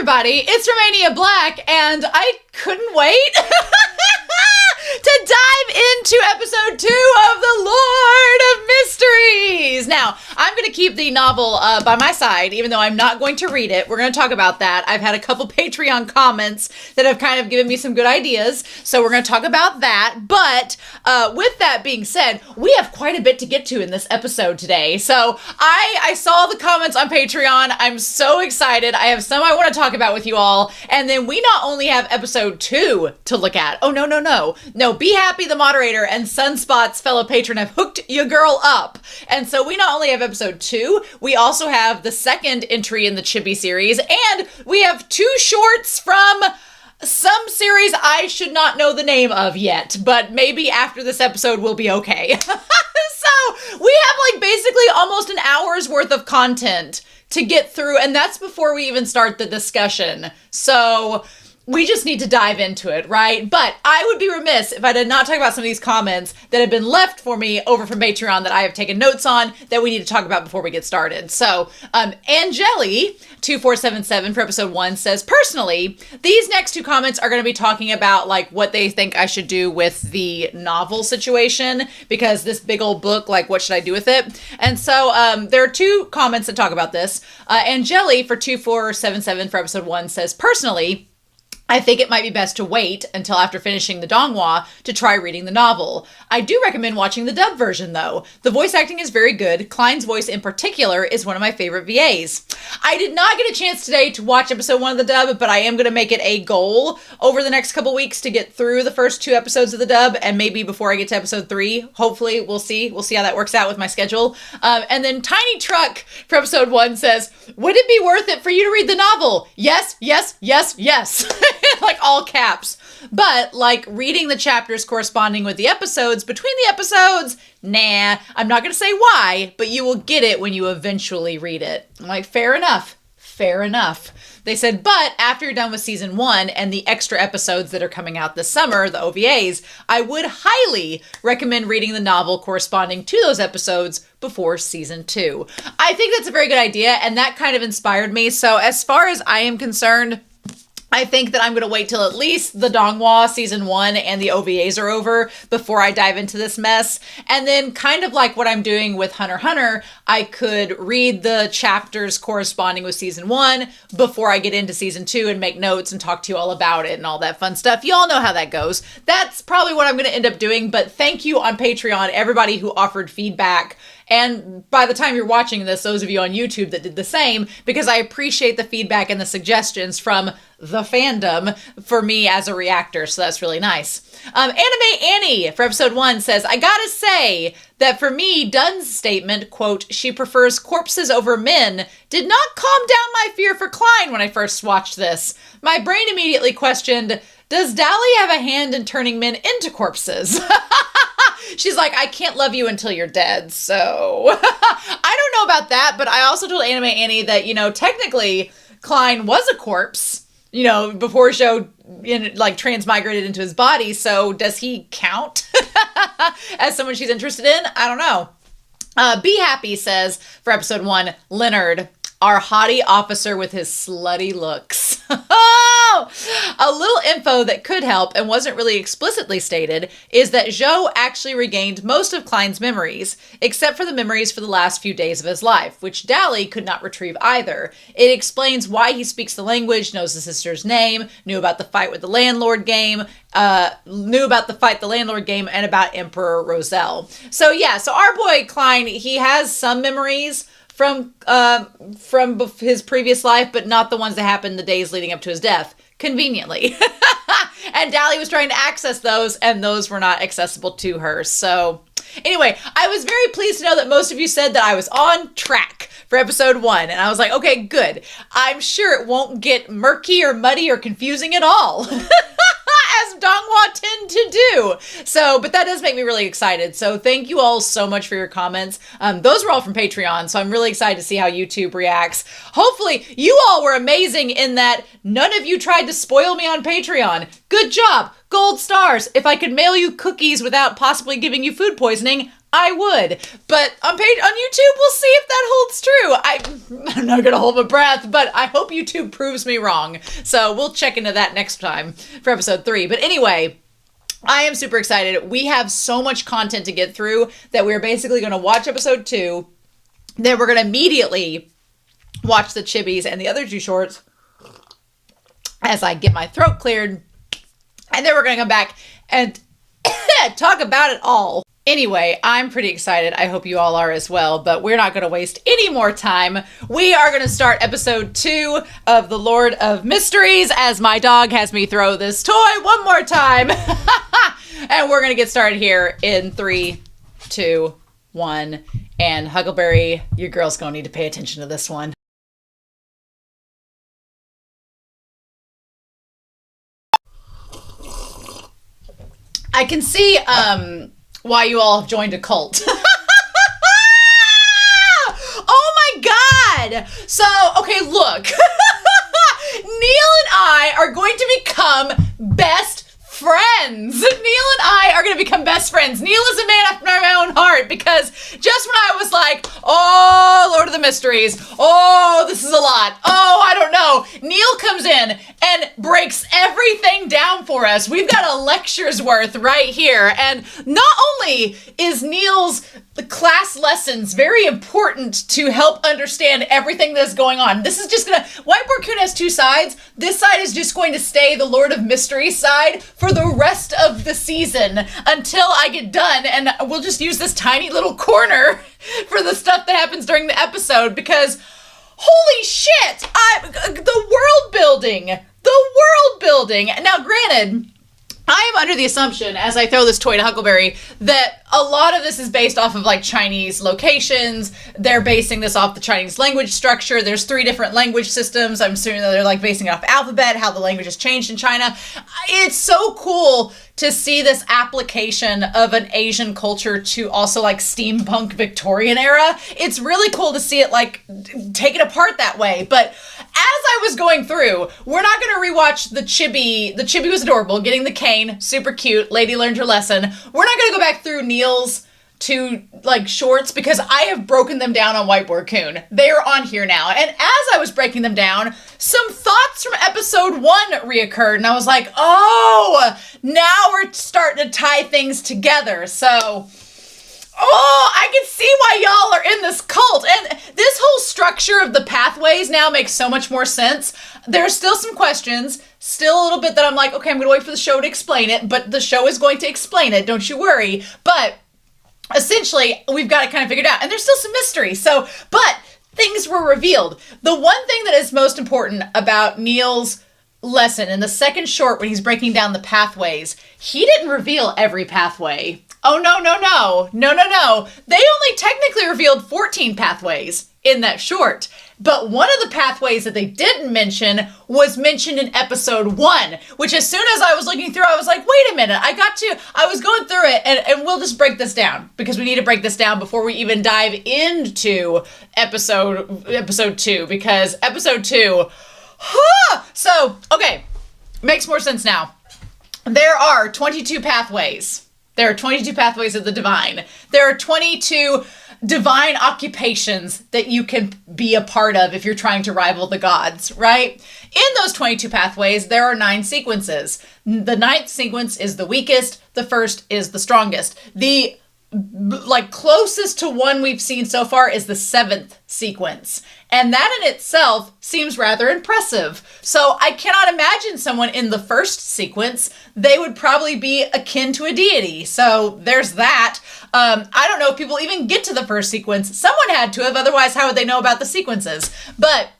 everybody, it's Romania Black, and I couldn't wait to dive into episode 2 of The Lord of Mysteries. Now, I'm going to keep the novel by my side, even though I'm not going to read it. We're going to talk about that. I've had a couple Patreon comments that have kind of given me some good ideas, so we're going to talk about that. But with that being said, we have quite a bit to get to in this episode today. So I saw the comments on Patreon. I'm so excited. I have some I want to talk about with you all. And then we not only have episode 2 to look at. Oh, no. No, Be Happy, the moderator, and Sunspot's fellow patron have hooked your girl up. And so we not only have episode 2, we also have the second entry in the Chibi series, and we have 2 shorts from some series I should not know the name of yet, but maybe after this episode we'll be okay. So we have like basically almost an hour's worth of content to get through, and that's before we even start the discussion. So we just need to dive into it, right? But I would be remiss if I did not talk about some of these comments that have been left for me over from Patreon that I have taken notes on that we need to talk about before we get started. So, Angeli2477 for episode 1 says, personally, these next 2 comments are going to be talking about like what they think I should do with the novel situation, because this big old book, like what should I do with it? And so there are 2 comments that talk about this. Angeli for 2477 for episode 1 says, personally, I think it might be best to wait until after finishing the Donghua to try reading the novel. I do recommend watching the dub version, though. The voice acting is very good. Klein's voice in particular is one of my favorite VAs. I did not get a chance today to watch episode 1 of the dub, but I am going to make it a goal over the next couple weeks to get through the first 2 episodes of the dub, and maybe before I get to episode 3, hopefully, we'll see. We'll see how that works out with my schedule. And then Tiny Truck for episode 1 says, would it be worth it for you to read the novel? Yes. Like all caps. But like reading the chapters corresponding with the episodes between the episodes, nah, I'm not going to say why, but you will get it when you eventually read it. I'm like, fair enough. They said, but after you're done with season 1 and the extra episodes that are coming out this summer, the OVAs, I would highly recommend reading the novel corresponding to those episodes before season 2. I think that's a very good idea, and that kind of inspired me. So as far as I am concerned, I think that I'm going to wait till at least the Donghua season 1 and the OVAs are over before I dive into this mess. And then kind of like what I'm doing with Hunter x Hunter, I could read the chapters corresponding with season 1 before I get into season 2 and make notes and talk to you all about it and all that fun stuff. You all know how that goes. That's probably what I'm going to end up doing, but thank you on Patreon, everybody who offered feedback. And by the time you're watching this, those of you on YouTube that did the same, because I appreciate the feedback and the suggestions from the fandom for me as a reactor. So that's really nice. Anime Annie for episode 1 says, I gotta say that for me, Dunn's statement, quote, she prefers corpses over men, did not calm down my fear for Klein when I first watched this. My brain immediately questioned, does Dally have a hand in turning men into corpses? She's like, I can't love you until you're dead. So I don't know about that, but I also told Anime Annie that, you know, technically Klein was a corpse, you know, before Zhou transmigrated into his body. So does he count as someone she's interested in? I don't know. Be Happy says for episode 1, Leonard, our haughty officer with his slutty looks. A little info that could help and wasn't really explicitly stated is that Zhou actually regained most of Klein's memories, except for the memories for the last few days of his life, which Dally could not retrieve either. It explains why he speaks the language, knows the sister's name, knew about the fight with the landlord game, and about Emperor Roselle. So yeah, so our boy Klein, he has some memories from his previous life, but not the ones that happened the days leading up to his death, conveniently. And Dally was trying to access those, and those were not accessible to her. So anyway, I was very pleased to know that most of you said that I was on track for episode 1. And I was like, okay, good. I'm sure it won't get murky or muddy or confusing at all. As Donghua tend to do. So, but that does make me really excited. So thank you all so much for your comments. Those were all from Patreon. So I'm really excited to see how YouTube reacts. Hopefully you all were amazing in that none of you tried to spoil me on Patreon. Good job. Gold stars. If I could mail you cookies without possibly giving you food poisoning, I would. But on YouTube, we'll see if that holds true. I'm not going to hold my breath, but I hope YouTube proves me wrong. So we'll check into that next time for episode 3. But anyway, I am super excited. We have so much content to get through that we're basically going to watch episode 2. Then we're going to immediately watch the Chibis and the other 2 shorts as I get my throat cleared. And then we're going to come back and talk about it all. Anyway, I'm pretty excited. I hope you all are as well, but we're not going to waste any more time. We are going to start episode 2 of The Lord of Mysteries as my dog has me throw this toy one more time. And we're going to get started here in 3, 2, 1. And Huckleberry, your girl's going to need to pay attention to this one. I can see why you all have joined a cult. Oh my God! So, okay, look. Neil and I are going to become best friends. Neil and I are going to become best friends. Neil is a man after my own heart because just when I was like, oh, Lord of the Mysteries, oh, this is a lot, oh, I don't know, Neil comes in and breaks everything down for us. We've got a lecture's worth right here. And not only is Neil's class lessons very important to help understand everything that's going on. This is just gonna, Whiteboard Coon has 2 sides. This side is just going to stay the Lord of Mysteries side for the rest of the season until I get done, and we'll just use this tiny little corner for the stuff that happens during the episode because holy shit, the world building. Now granted, I am under the assumption, as I throw this toy to Huckleberry, that a lot of this is based off of like Chinese locations. They're basing this off the Chinese language structure. There's 3 different language systems. I'm assuming that they're like basing it off alphabet, how the language has changed in China. It's so cool to see this application of an Asian culture to also like steampunk Victorian era. It's really cool to see it like taken apart that way. But as I was going through, we're not going to rewatch the Chibi. The Chibi was adorable, getting the cane, super cute. Lady learned her lesson. We're not going to go back through Neil's 2 like shorts because I have broken them down on Whiteboard Coon. They are on here now. And as I was breaking them down, some thoughts from episode 1 reoccurred. And I was like, oh, now we're starting to tie things together. So, oh, I can see why y'all are in this cult. And this whole structure of the pathways now makes so much more sense. There's still some questions, still a little bit that I'm like, okay, I'm going to wait for the show to explain it, but the show is going to explain it. Don't you worry. But essentially, we've got it kind of figured out. And there's still some mystery. So, but things were revealed. The one thing that is most important about Neil's lesson in the second short when he's breaking down the pathways, he didn't reveal every pathway. Oh, no. They only technically revealed 14 pathways in that short. But one of the pathways that they didn't mention was mentioned in episode 1, which as soon as I was looking through, I was like, wait a minute, I was going through it, and we'll just break this down, because we need to break this down before we even dive into episode 2, because episode 2, so, okay, makes more sense now. There are 22 pathways. There are 22 pathways of the divine. There are 22 divine occupations that you can be a part of if you're trying to rival the gods, right? In those 22 pathways, there are 9 sequences. The 9th sequence is the weakest. The first is the strongest. The closest to one we've seen so far is the 7th sequence. And that in itself seems rather impressive. So I cannot imagine someone in the first sequence. They would probably be akin to a deity. So there's that. I don't know if people even get to the first sequence. Someone had to have, otherwise how would they know about the sequences? But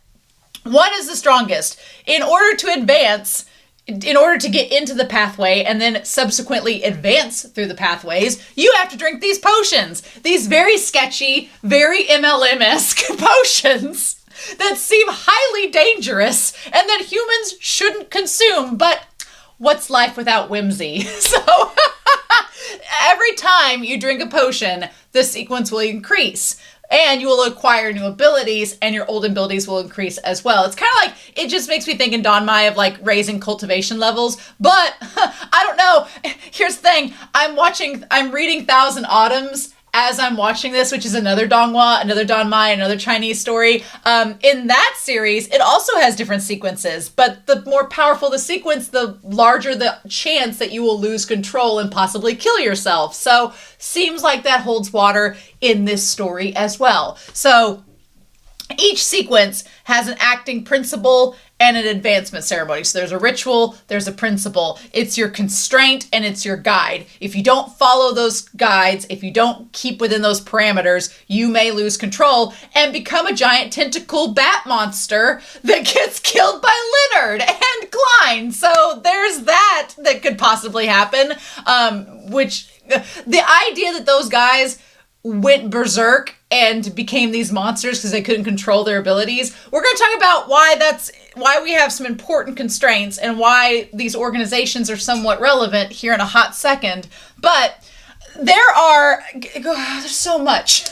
1 is the strongest. In order to advance, in order to get into the pathway and then subsequently advance through the pathways, you have to drink these potions. These very sketchy, very MLM-esque potions that seem highly dangerous and that humans shouldn't consume. But what's life without whimsy? So every time you drink a potion, the sequence will increase. And you will acquire new abilities, and your old abilities will increase as well. It's kind of like, it just makes me think in Donmai of like raising cultivation levels. But I don't know. Here's the thing. I'm reading Thousand Autumns, as I'm watching this, which is another Donghua, another Danmai, another Chinese story. In that series, it also has different sequences, but the more powerful the sequence, the larger the chance that you will lose control and possibly kill yourself. So seems like that holds water in this story as well. So each sequence has an acting principle and an advancement ceremony. So there's a ritual, there's a principle. It's your constraint and it's your guide. If you don't follow those guides, if you don't keep within those parameters, you may lose control and become a giant tentacle bat monster that gets killed by Leonard and Klein. So there's that could possibly happen, which the idea that those guys went berserk and became these monsters because they couldn't control their abilities. We're going to talk about why we have some important constraints and why these organizations are somewhat relevant here in a hot second. But there's so much.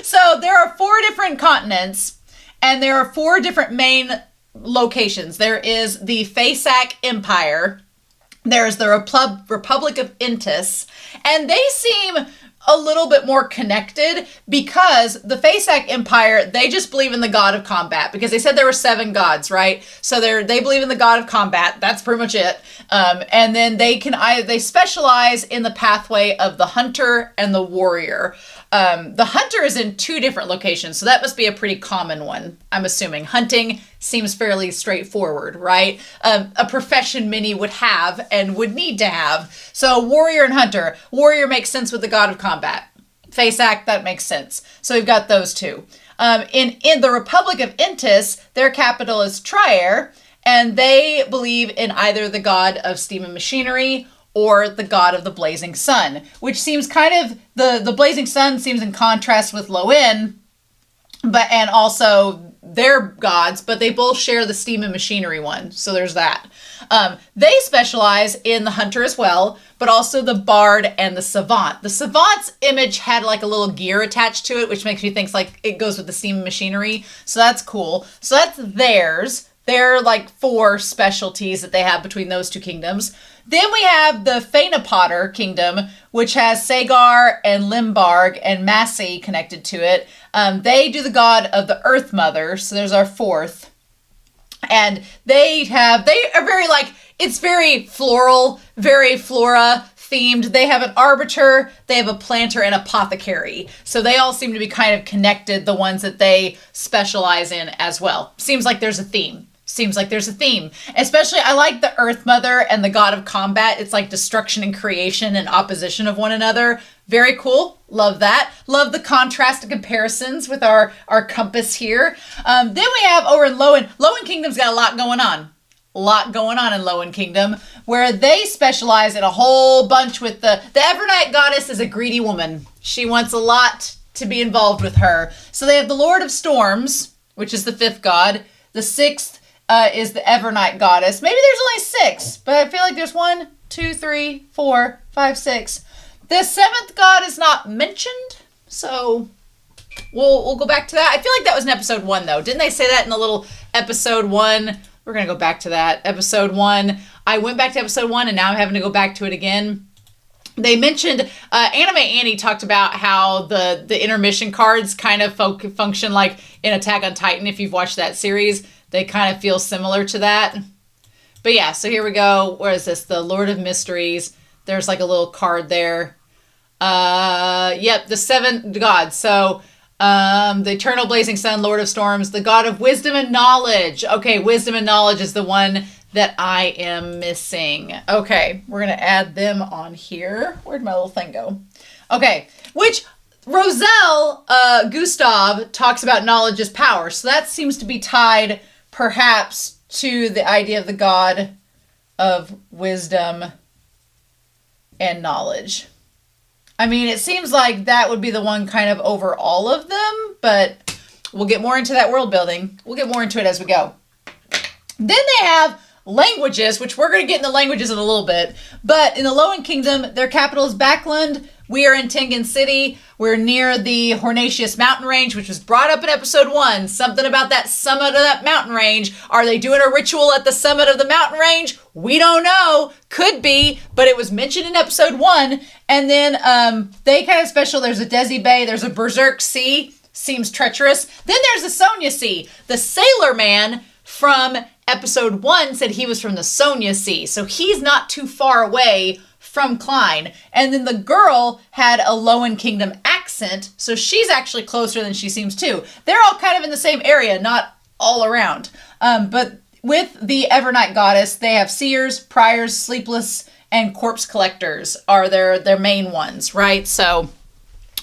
So there are 4 different continents and there are 4 different main locations. There is the Faesac Empire. There's the Republic of Intis, and they seem a little bit more connected because the Faesac Empire, they just believe in the god of combat because they said there were 7 gods, right? So they believe in the god of combat. That's pretty much it. And then they specialize in the pathway of the hunter and the warrior. The hunter is in 2 different locations, so that must be a pretty common one, I'm assuming. Hunting seems fairly straightforward, right? A profession many would have and would need to have. So warrior and hunter. Warrior makes sense with the god of combat. Faesac, that makes sense. So we've got those 2. In the Republic of Intis, their capital is Trier, and they believe in either the god of steam and machinery or the god of the blazing sun, which seems kind of, the blazing sun seems in contrast with Loin, and also their gods, but they both share the steam and machinery one. So there's that. They specialize in the hunter as well, but also the bard and the savant. The savant's image had like a little gear attached to it, which makes me think like it goes with the steam and machinery. So that's cool. So that's theirs. They're like 4 specialties that they have between those 2 kingdoms. Then we have the Fainapotter kingdom, which has Sagar and Limbarg and Massey connected to it. They do the god of the Earth Mother, so there's our 4th. And they are very it's very floral, very flora themed. They have an arbiter, they have a planter, and apothecary. So they all seem to be kind of connected, the ones that they specialize in as well. Seems like there's a theme. Especially, I like the Earth Mother and the god of combat. It's like destruction and creation and opposition of one another. Very cool. Love that. Love the contrast and comparisons with our compass here. Then we have over in Loin. Loin Kingdom's got a lot going on. In Loin Kingdom, where they specialize in a whole bunch with the Evernight goddess is a greedy woman. She wants a lot to be involved with her. So they have the Lord of Storms, which is the 5th god. The 6th is the Evernight goddess. Maybe there's only 6, but I feel like there's 1, 2, 3, 4, 5, 6. The 7th god is not mentioned, so we'll go back to that. I feel like that was in episode 1, though. Didn't they say that in the little episode 1? We're going to go back to that. Episode 1. I went back to episode 1, and now I'm having to go back to it again. They mentioned, Anime Annie talked about how the intermission cards kind of function like in Attack on Titan. If you've watched that series, they kind of feel similar to that. But yeah, so here we go. Where is this? The Lord of Mysteries. There's like a little card there. Yep, the 7 gods. So the Eternal Blazing Sun, Lord of Storms, the god of wisdom and knowledge. Okay, wisdom and knowledge is the one that I am missing. Okay, we're going to add them on here. Where'd my little thing go? Okay, which Roselle Gustav talks about knowledge is power. So that seems to be tied perhaps to the idea of the god of wisdom and knowledge. I mean, it seems like that would be the one kind of over all of them, but we'll get more into that world building. We'll get more into it as we go. Then they have languages, which we're going to get into languages in a little bit, but in the Lowen Kingdom, their capital is Backlund, We are in Tengen City. We're near the Hornatius mountain range, which was brought up in episode 1. Something about that summit of that mountain range. Are they doing a ritual at the summit of the mountain range? We don't know. Could be, but it was mentioned in episode 1. And then they kind of special. There's a Desi Bay. There's a Berserk Sea. Seems treacherous. Then there's the Sonia Sea. The sailor man from episode 1 said he was from the Sonia Sea. So he's not too far away from Klein. And then the girl had a Lowen Kingdom accent, so she's actually closer than she seems too. They're all kind of in the same area, not all around. But with the Evernight goddess, they have seers, priors, sleepless, and corpse collectors are their main ones, right? So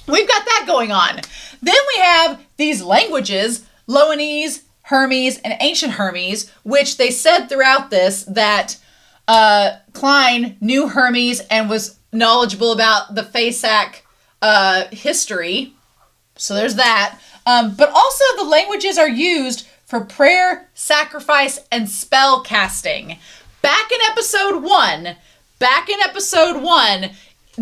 we've got that going on. Then we have these languages, Lowenese, Hermes, and Ancient Hermes, which they said throughout this that Klein knew Hermes and was knowledgeable about the Fasak history. So there's that. But also the languages are used for prayer, sacrifice, and spell casting. Back in episode 1,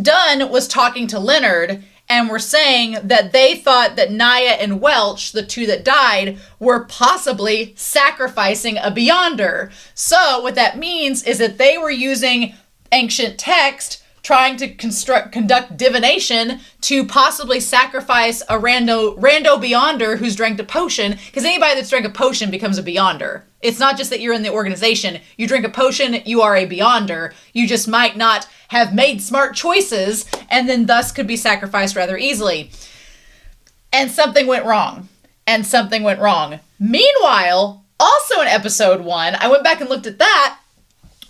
Dunn was talking to Leonard and were saying that they thought that Naya and Welch, the two that died, were possibly sacrificing a Beyonder. So what that means is that they were using ancient text, trying to conduct divination to possibly sacrifice a rando Beyonder who's drank a potion, because anybody that's drank a potion becomes a Beyonder. It's not just that you're in the organization. You drink a potion, you are a Beyonder. You just might not have made smart choices and then thus could be sacrificed rather easily. And something went wrong. Meanwhile, also in episode 1, I went back and looked at that,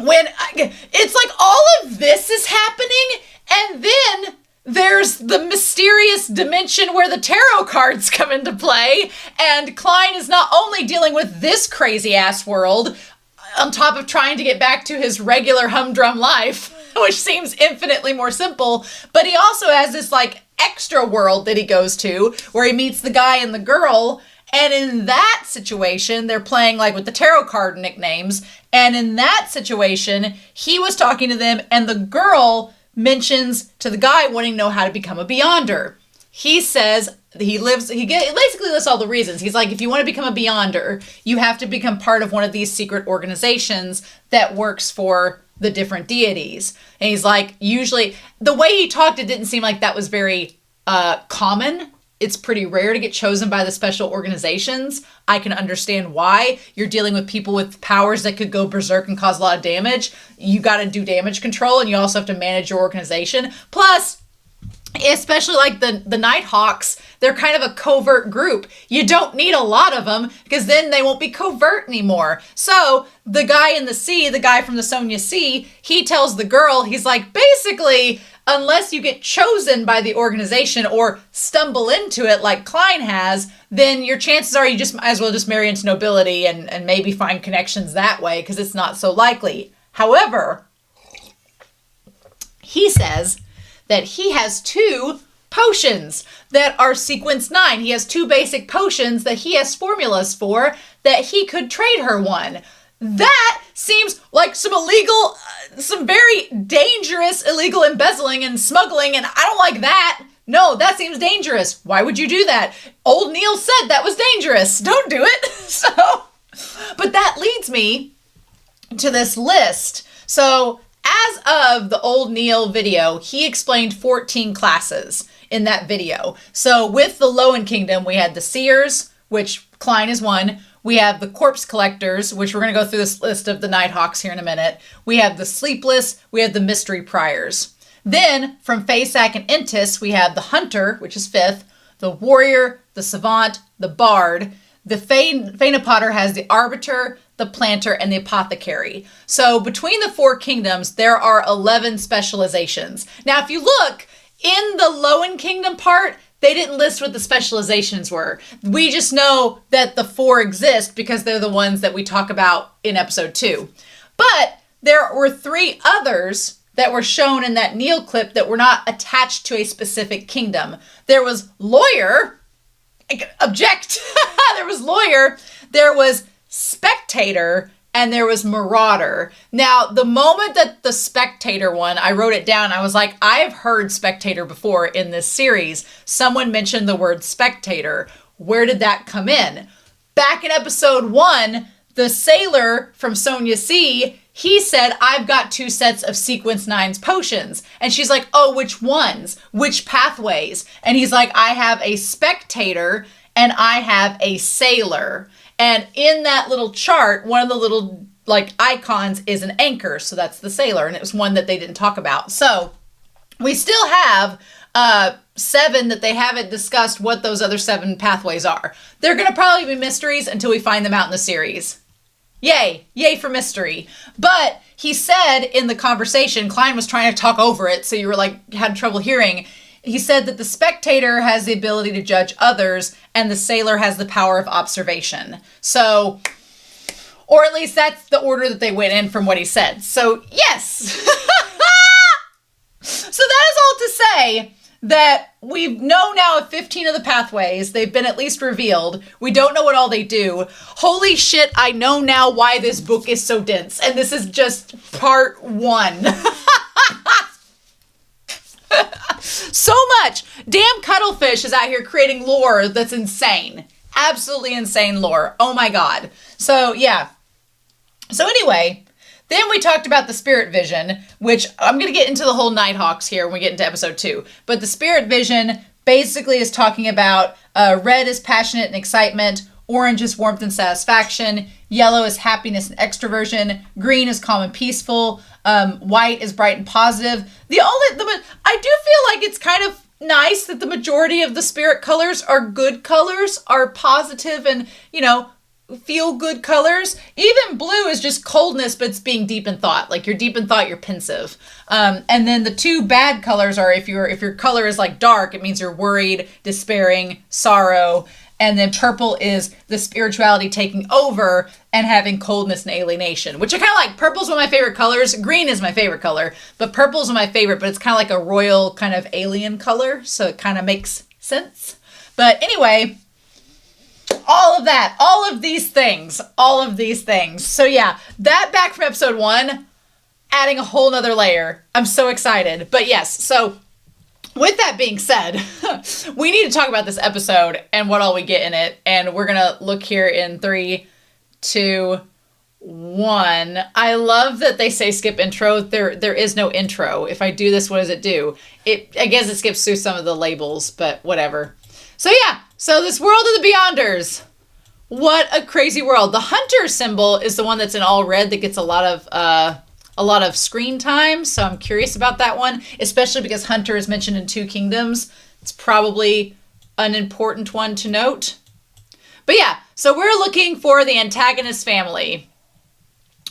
it's like all of this is happening, and then there's the mysterious dimension where the tarot cards come into play, and Klein is not only dealing with this crazy-ass world, on top of trying to get back to his regular humdrum life, which seems infinitely more simple, but he also has this, like, extra world that he goes to, where he meets the guy and the girl, and in that situation, they're playing, like, with the tarot card nicknames, and in that situation, he was talking to them, and the girl mentions to the guy wanting to know how to become a Beyonder. He says he basically lists all the reasons. He's like, if you want to become a Beyonder, you have to become part of one of these secret organizations that works for the different deities. And he's like, usually, the way he talked, it didn't seem like that was very common. It's pretty rare to get chosen by the special organizations. I can understand why. You're dealing with people with powers that could go berserk and cause a lot of damage. You got to do damage control, and you also have to manage your organization. Plus, especially like the Nighthawks, they're kind of a covert group. You don't need a lot of them, because then they won't be covert anymore. So the guy in the sea, the guy from the Sonia Sea, he tells the girl, he's like, basically, unless you get chosen by the organization or stumble into it like Klein has, then your chances are you just might as well just marry into nobility and maybe find connections that way, because it's not so likely. However, he says that he has 2 potions that are sequence 9. He has 2 basic potions that he has formulas for that he could trade her one. That seems like some very dangerous illegal embezzling and smuggling, and I don't like that. No, that seems dangerous. Why would you do that? Old Neil said that was dangerous. Don't do it. But that leads me to this list. So as of the old Neil video, he explained 14 classes in that video. So with the Lowen Kingdom, we had the Seers, which Klein is one. We have the Corpse Collectors, which we're going to go through this list of the Nighthawks here in a minute. We have the Sleepless. We have the Mystery Priors. Then, from Fasak and Entis, we have the Hunter, which is 5th, the Warrior, the Savant, the Bard. The Fainapotter has the Arbiter, the Planter, and the Apothecary. So, between the 4 kingdoms, there are 11 specializations. Now, if you look, in the Lowen Kingdom part, they didn't list what the specializations were. We just know that the 4 exist because they're the ones that we talk about in episode 2. But there were 3 others that were shown in that Neil clip that were not attached to a specific kingdom. There was Lawyer, object. There was Lawyer, there was Spectator, and there was Marauder. Now, the moment that the Spectator one, I wrote it down, I was like, I have heard Spectator before in this series. Someone mentioned the word Spectator. Where did that come in? Back in episode 1, the sailor from Sonia C., he said, I've got 2 sets of Sequence 9's potions. And she's like, oh, which ones? Which pathways? And he's like, I have a Spectator and I have a sailor. And in that little chart, one of the little like icons is an anchor. So that's the sailor. And it was one that they didn't talk about. So we still have 7 that they haven't discussed what those other 7 pathways are. They're going to probably be mysteries until we find them out in the series. Yay. Yay for mystery. But he said in the conversation, Klein was trying to talk over it, so you were like, had trouble hearing. He said that the Spectator has the ability to judge others and the sailor has the power of observation. So, or at least that's the order that they went in from what he said. So, yes. So that is all to say that we know now of 15 of the pathways. They've been at least revealed. We don't know what all they do. Holy shit, I know now why this book is so dense. And this is just part 1. So much. Damn Cuttlefish is out here creating lore that's insane. Absolutely insane lore. Oh my god. So, yeah. So anyway, then we talked about the spirit vision, which I'm going to get into the whole Nighthawks here when we get into episode 2. But the spirit vision basically is talking about red is passionate and excitement, orange is warmth and satisfaction, yellow is happiness and extroversion, green is calm and peaceful, white is bright and positive. I do feel like it's kind of nice that the majority of the spirit colors are good colors, are positive and, you know, feel good colors. Even blue is just coldness, but it's being deep in thought. Like you're deep in thought, you're pensive. And then the 2 bad colors are if your color is like dark, it means you're worried, despairing, sorrow. And then purple is the spirituality taking over and having coldness and alienation, which I kind of like. Purple's one of my favorite colors. Green is my favorite color, but purple's one of my favorite, but it's kind of like a royal kind of alien color. So it kind of makes sense. But anyway, all of that, all of these things. So yeah, that back from episode 1, adding a whole nother layer. I'm so excited. But yes, so with that being said, we need to talk about this episode and what all we get in it. And we're going to look here in 3, 2, 1. I love that they say skip intro. There is no intro. If I do this, what does it do? I guess it skips through some of the labels, but whatever. So yeah, so this world of the Beyonders. What a crazy world. The hunter symbol is the one that's in all red that gets a lot of screen time. So I'm curious about that one, especially because hunter is mentioned in 2 kingdoms. It's probably an important one to note. But yeah, so we're looking for the antagonist family.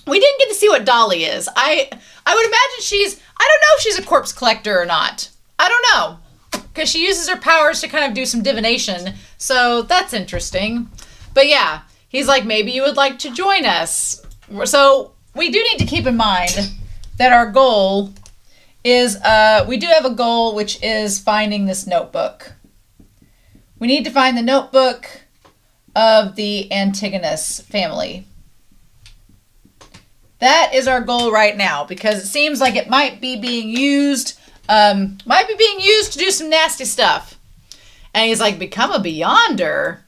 We didn't get to see what Dolly is. I would imagine I don't know if she's a corpse collector or not. I don't know. Because she uses her powers to kind of do some divination. So that's interesting. But yeah, he's like, maybe you would like to join us. So we do need to keep in mind that our goal is, we do have a goal, which is finding this notebook. We need to find the notebook of the Antigonus family. That is our goal right now, because it seems like it might be being used to do some nasty stuff. And he's like, become a Beyonder.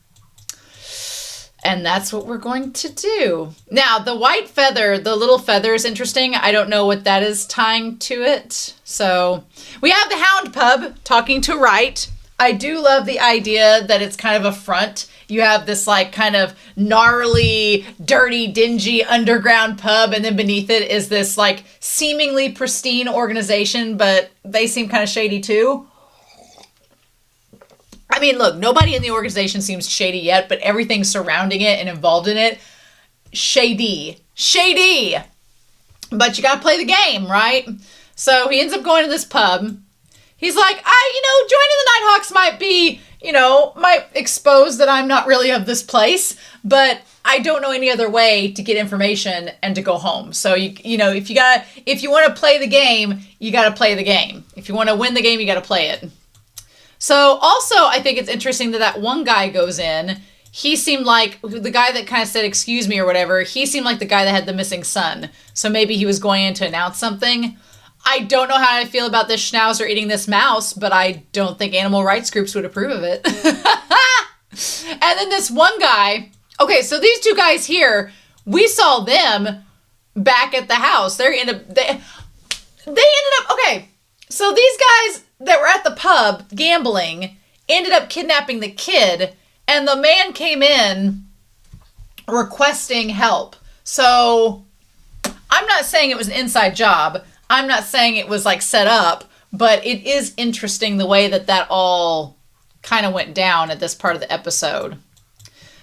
And that's what we're going to do. Now, the white feather, the little feather is interesting. I don't know what that is tying to it. So we have the Hound Pub talking to Wright. I do love the idea that it's kind of a front. You have this like kind of gnarly, dirty, dingy underground pub, and then beneath it is this like seemingly pristine organization, but they seem kind of shady too. I mean, look, nobody in the organization seems shady yet, but everything surrounding it and involved in it, shady. Shady! But you gotta play the game, right? So he ends up going to this pub. He's like, joining the Nighthawks might be, might expose that I'm not really of this place, but I don't know any other way to get information and to go home. So, if you want to play the game, you got to play the game. If you want to win the game, you got to play it. So also, I think it's interesting that one guy goes in. he seemed like the guy that kind of said, excuse me or whatever, he seemed like the guy that had the missing son. So maybe he was going in to announce something. I don't know how I feel about this schnauzer eating this mouse, but I don't think animal rights groups would approve of it. And then this one guy, okay, so these two guys here, we saw them back at the house. They ended up, okay, so these guys that were at the pub gambling ended up kidnapping the kid, and the man came in requesting help. So I'm not saying it was an inside job. I'm not saying it was like set up, but it is interesting the way that all kind of went down at this part of the episode.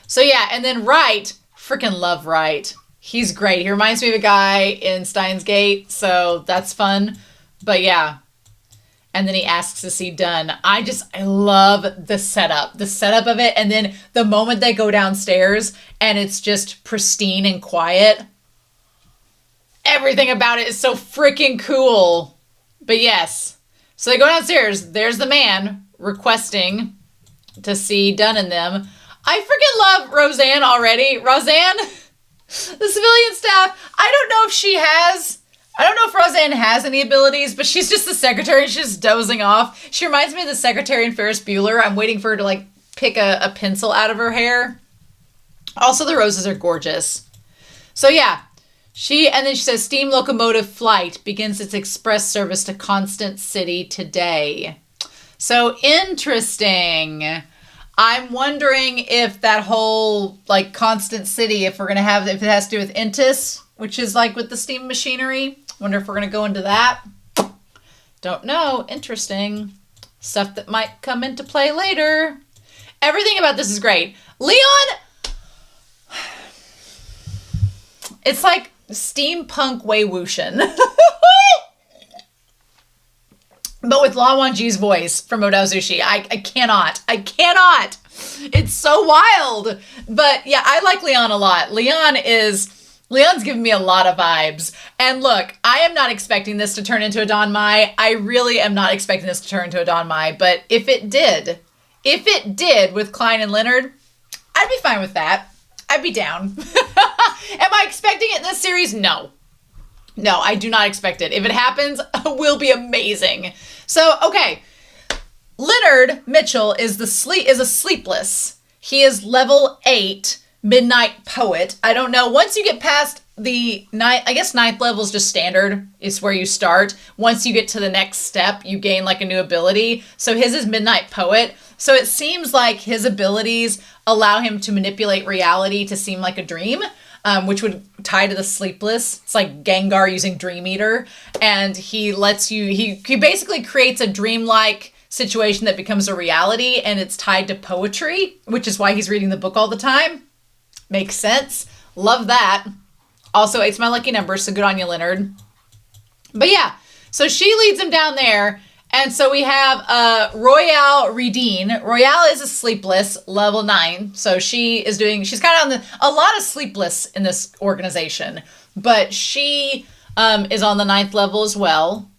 So yeah, and then Wright, freaking love Wright. He's great. He reminds me of a guy in Steins Gate, so that's fun. But yeah. And then he asks to see Dunn. I love the setup of it. And then the moment they go downstairs and it's just pristine and quiet, everything about it is so freaking cool. But yes, so they go downstairs. There's the man requesting to see Dunn and them. I freaking love Roseanne already. Roseanne, the civilian staff, I don't know if Roseanne has any abilities, but she's just the secretary and she's just dozing off. She reminds me of the secretary in Ferris Bueller. I'm waiting for her to like pick a pencil out of her hair. Also, the roses are gorgeous. So yeah, and then she says, steam locomotive flight begins its express service to Constant City today. So interesting. I'm wondering if that whole like Constant City, if it has to do with Intis, which is like with the steam machinery. Wonder if we're going to go into that. Don't know. Interesting. Stuff that might come into play later. Everything about this is great. Leon, it's like steampunk Wei Wuxian. But with La Wangji's voice from Odazushi. I cannot. It's so wild. But yeah, I like Leon a lot. Leon's giving me a lot of vibes. And look, I am not expecting this to turn into a Don Mai. I really am not expecting this to turn into a Don Mai. But if it did with Klein and Leonard, I'd be fine with that. I'd be down. Am I expecting it in this series? No. No, I do not expect it. If it happens, it will be amazing. So, okay. Leonard Mitchell is a sleepless. He is level 8. Midnight Poet. I don't know. Once you get past the ninth level is just standard. It's where you start. Once you get to the next step, you gain like a new ability. So his is Midnight Poet. So it seems like his abilities allow him to manipulate reality to seem like a dream, which would tie to the Sleepless. It's like Gengar using Dream Eater. And he basically creates a dreamlike situation that becomes a reality, and it's tied to poetry, which is why he's reading the book all the time. Makes sense. Love that. Also, 8's my lucky number, so good on you, Leonard. But yeah, so she leads him down there. And so we have Royale Redine. Royale is a sleepless, level 9. So she's kind of on a lot of sleepless in this organization. But she is on the 9th level as well.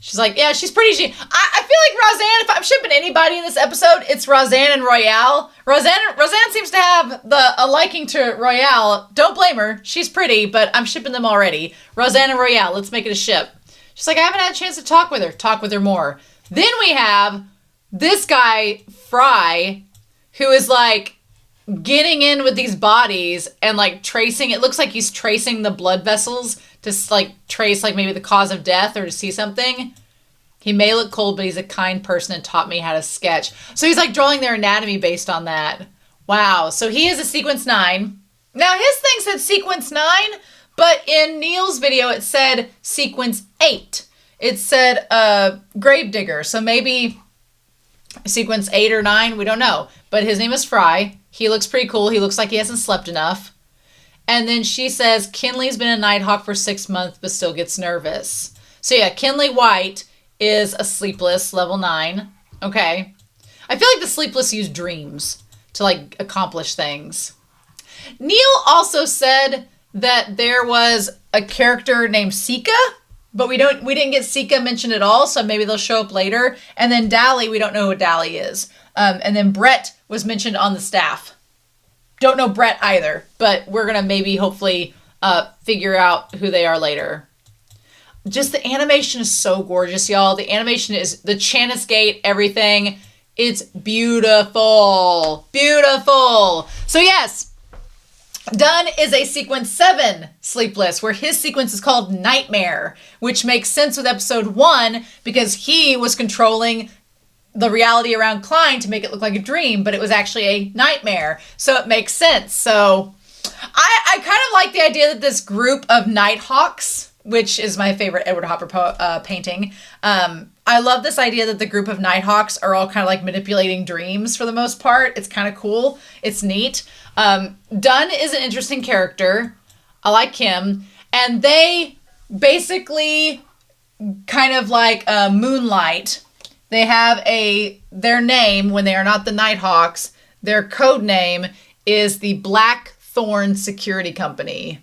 She's like, yeah, she's pretty. I feel like Roseanne, if I'm shipping anybody in this episode, it's Roseanne and Royale. Roseanne seems to have a liking to Royale. Don't blame her. She's pretty, but I'm shipping them already. Roseanne and Royale, let's make it a ship. She's like, I haven't had a chance to talk with her. Talk with her more. Then we have this guy, Fry, who is like getting in with these bodies and like tracing. It looks like he's tracing the blood vessels to like trace like maybe the cause of death or to see something. He may look cold, but he's a kind person and taught me how to sketch. So he's like drawing their anatomy based on that. Wow. So he is a sequence 9. Now his thing said sequence 9, but in Neil's video it said sequence 8. It said Gravedigger. So maybe sequence 8 or 9, we don't know. But his name is Fry. He looks pretty cool. He looks like he hasn't slept enough. And then she says, Kinley's been a Nighthawk for 6 months, but still gets nervous. So yeah, Kinley White is a sleepless, level 9. Okay. I feel like the sleepless use dreams to like accomplish things. Neil also said that there was a character named Sika, but we didn't get Sika mentioned at all, so maybe they'll show up later. And then Dally, we don't know who Dally is. And then Brett was mentioned on the staff. Don't know Brett either, but we're going to maybe hopefully figure out who they are later. Just the animation is so gorgeous, y'all. The animation is the Channis Gate, everything. It's beautiful. Beautiful. So yes, Dunn is a sequence 7 Sleepless, where his sequence is called Nightmare, which makes sense with episode 1 because he was controlling the reality around Klein to make it look like a dream, but it was actually a nightmare. So it makes sense. So I kind of like the idea that this group of Nighthawks, which is my favorite Edward Hopper painting, I love this idea that the group of Nighthawks are all kind of like manipulating dreams for the most part. It's kind of cool. It's neat. Dunn is an interesting character. I like him. And they basically kind of like moonlight. They have their name when they are not the Nighthawks. Their code name is the Blackthorn Security Company.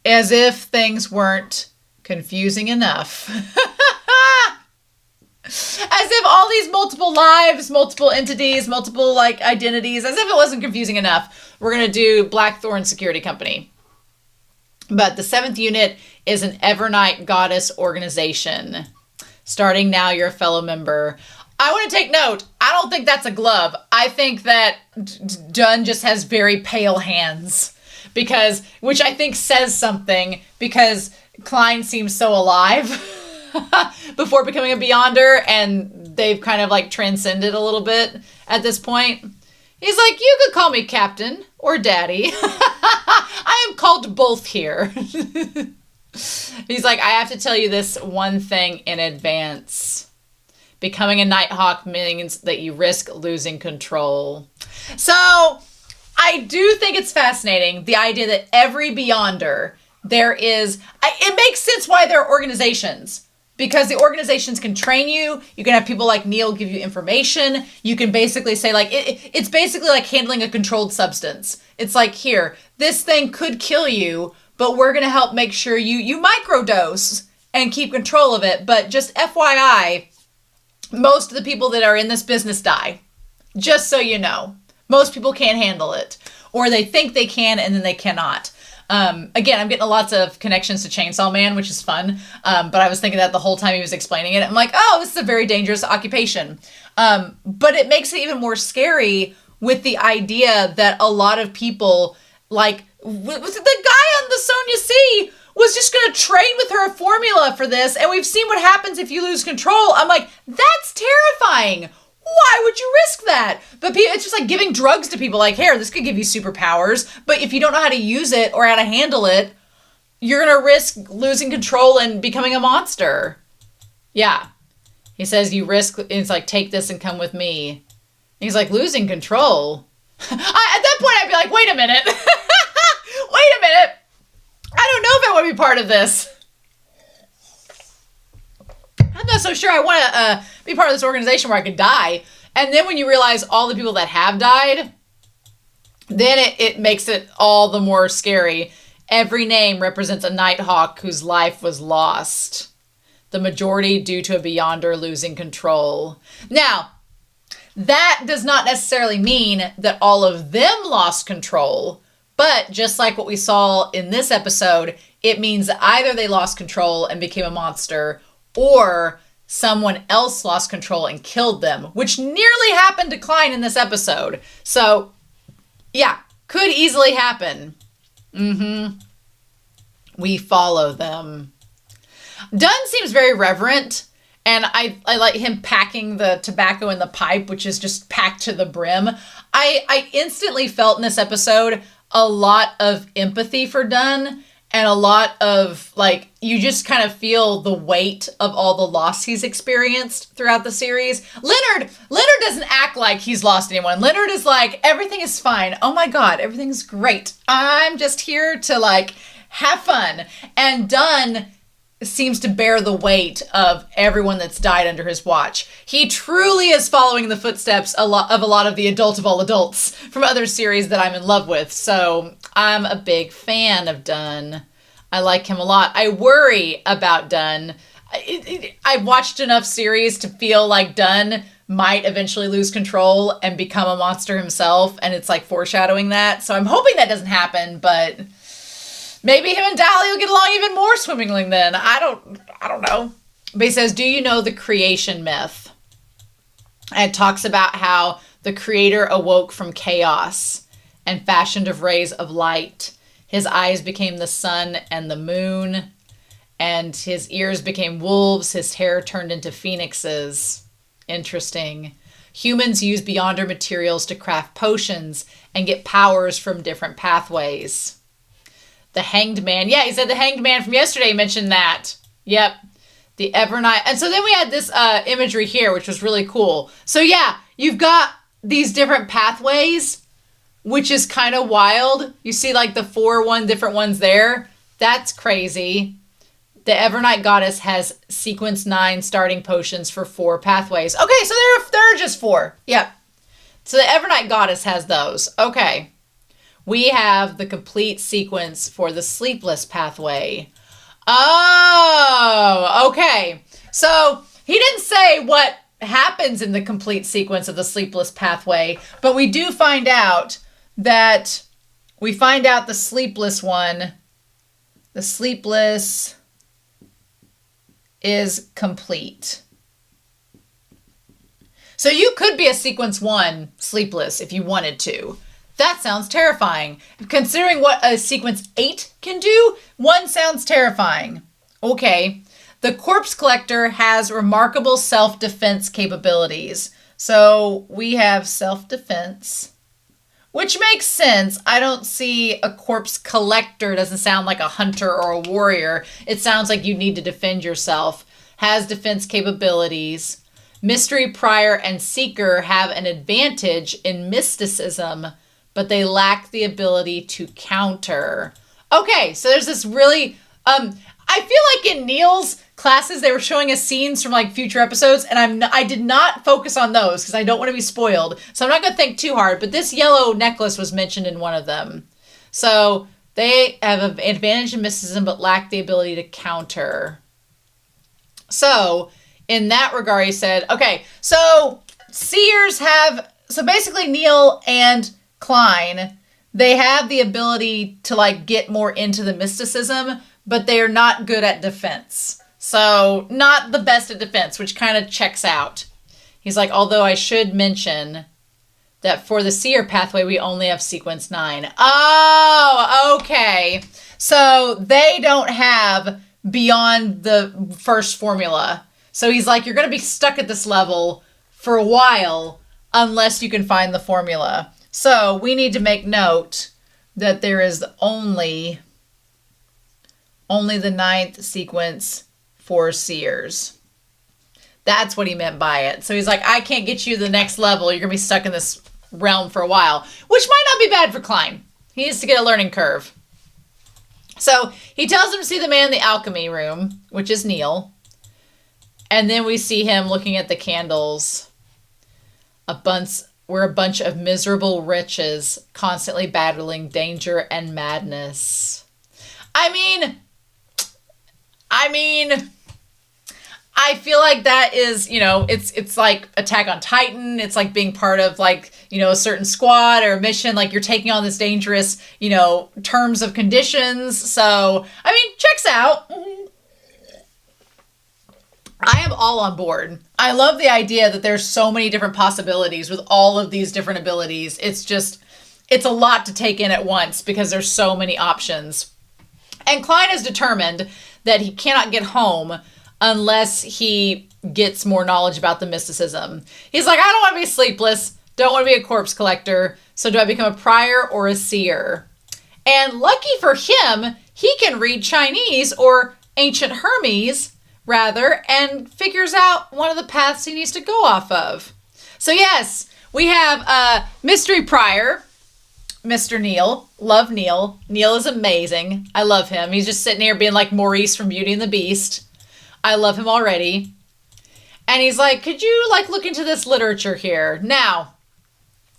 As if things weren't confusing enough. As if all these multiple lives, multiple entities, multiple like identities, as if it wasn't confusing enough. We're going to do Blackthorn Security Company. But the 7th unit is an Evernight Goddess organization. Starting now, you're a fellow member. I want to take note. I don't think that's a glove. I think that Dunn just has very pale hands. Which I think says something, because Klein seems so alive before becoming a Beyonder, and they've kind of like transcended a little bit at this point. He's like, you could call me Captain or Daddy. I am called both here. He's like, I have to tell you this one thing in advance. Becoming a Nighthawk means that you risk losing control. So I do think it's fascinating, the idea that every Beyonder, it makes sense why there are organizations. Because the organizations can train you. You can have people like Neil give you information. You can basically say like, it's basically like handling a controlled substance. It's like, here, this thing could kill you, but we're going to help make sure you microdose and keep control of it. But just FYI, most of the people that are in this business die. Just so you know. Most people can't handle it. Or they think they can and then they cannot. Again, I'm getting lots of connections to Chainsaw Man, which is fun. But I was thinking that the whole time he was explaining it. I'm like, oh, this is a very dangerous occupation. But it makes it even more scary with the idea that a lot of people, like, the guy on the Sonya C was just going to train with her a formula for this. And we've seen what happens if you lose control. I'm like, that's terrifying. Why would you risk that? But it's just like giving drugs to people like, here, this could give you superpowers. But if you don't know how to use it or how to handle it, you're going to risk losing control and becoming a monster. Yeah. He says you risk, it's like, take this and come with me. And he's like, losing control? At that point, I'd be like, wait a minute. Wait a minute. I don't know if I want to be part of this. I'm not so sure I want to be part of this organization where I could die. And then when you realize all the people that have died, then it makes it all the more scary. Every name represents a Nighthawk whose life was lost. The majority due to a Beyonder losing control. Now, that does not necessarily mean that all of them lost control. But just like what we saw in this episode, it means that either they lost control and became a monster, or someone else lost control and killed them, which nearly happened to Klein in this episode. So, yeah, could easily happen. We follow them. Dunn seems very reverent, and I like him packing the tobacco in the pipe, which is just packed to the brim. I instantly felt in this episode a lot of empathy for Dunn, and a lot of, like, you just kind of feel the weight of all the loss he's experienced throughout the series. Leonard doesn't act like he's lost anyone. Leonard is like, everything is fine. Oh my God, everything's great. I'm just here to, like, have fun. And Dunn seems to bear the weight of everyone that's died under his watch. He truly is following the footsteps of a lot of the adult of all adults from other series that I'm in love with. So I'm a big fan of Dunn. I like him a lot. I worry about Dunn. I've watched enough series to feel like Dunn might eventually lose control and become a monster himself, and it's like foreshadowing that. So I'm hoping that doesn't happen, but maybe him and Dally will get along even more swimmingly then. I don't know. But he says, do you know the creation myth? And it talks about how the creator awoke from chaos and fashioned of rays of light. His eyes became the sun and the moon, and his ears became wolves. His hair turned into phoenixes. Interesting. Humans use Beyonder materials to craft potions and get powers from different pathways. The Hanged Man. Yeah, he said the Hanged Man from yesterday mentioned that. Yep. The Evernight. And so then we had this imagery here, which was really cool. So yeah, you've got these different pathways, which is kind of wild. You see like the 4 different ones there. That's crazy. The Evernight Goddess has sequence 9 starting potions for 4 pathways. Okay, so there are just 4. Yep. So the Evernight Goddess has those. Okay. We have the complete sequence for the Sleepless pathway. Oh, okay. So he didn't say what happens in the complete sequence of the Sleepless pathway, but we do find out that the Sleepless one, the Sleepless is complete. So you could be a sequence 1 Sleepless if you wanted to. That sounds terrifying. Considering what a sequence 8 can do, 1 sounds terrifying. Okay. The Corpse Collector has remarkable self-defense capabilities. So we have self-defense, which makes sense. I don't see a Corpse Collector. Doesn't sound like a hunter or a warrior. It sounds like you need to defend yourself. Has defense capabilities. Mystery Prior and Seeker have an advantage in mysticism, but they lack the ability to counter. Okay, so there's this really, I feel like in Neil's classes, they were showing us scenes from like future episodes, and I did not focus on those because I don't want to be spoiled. So I'm not going to think too hard, but this yellow necklace was mentioned in one of them. So they have an advantage in mysticism, but lack the ability to counter. So in that regard, he said, okay, so Seers have, so basically Neil and Klein, they have the ability to like get more into the mysticism, but they are not good at defense. So not the best at defense, which kind of checks out. He's like, although I should mention that for the Seer pathway, we only have sequence 9. Oh, okay. So they don't have beyond the first formula. So he's like, you're going to be stuck at this level for a while unless you can find the formula. So we need to make note that there is only the 9th sequence for Seers. That's what he meant by it. So he's like, I can't get you to the next level. You're going to be stuck in this realm for a while, which might not be bad for Klein. He needs to get a learning curve. So he tells him to see the man in the alchemy room, which is Neil. And then we see him looking at the candles. We're a bunch of miserable wretches constantly battling danger and madness. I mean, I feel like that is, it's like Attack on Titan. It's like being part of like, a certain squad or a mission. Like you're taking on this dangerous, terms of conditions. So, checks out. I am all on board. I love the idea that there's so many different possibilities with all of these different abilities. It's a lot to take in at once because there's so many options. And Klein is determined that he cannot get home unless he gets more knowledge about the mysticism. He's like, I don't want to be sleepless, don't want to be a corpse collector, so do I become a prior or a seer? And lucky for him, he can read Chinese or ancient Hermes, rather, and figures out one of the paths he needs to go off of. So yes, we have Mystery Prior, Mr. Neil. Love Neil. Neil is amazing. I love him. He's just sitting here being like Maurice from Beauty and the Beast. I love him already. And he's like, could you like look into this literature here? Now,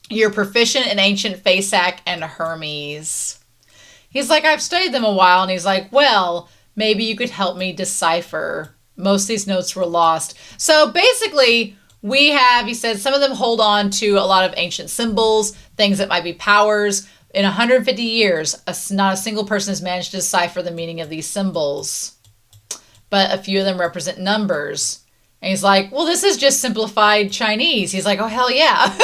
you're proficient in ancient Fasak and Hermes. He's like, I've studied them a while. And he's like, well, maybe you could help me decipher. Most of these notes were lost. So basically, he said, some of them hold on to a lot of ancient symbols, things that might be powers. In 150 years, not a single person has managed to decipher the meaning of these symbols. But a few of them represent numbers. And he's like, well, this is just simplified Chinese. He's like, oh, hell yeah.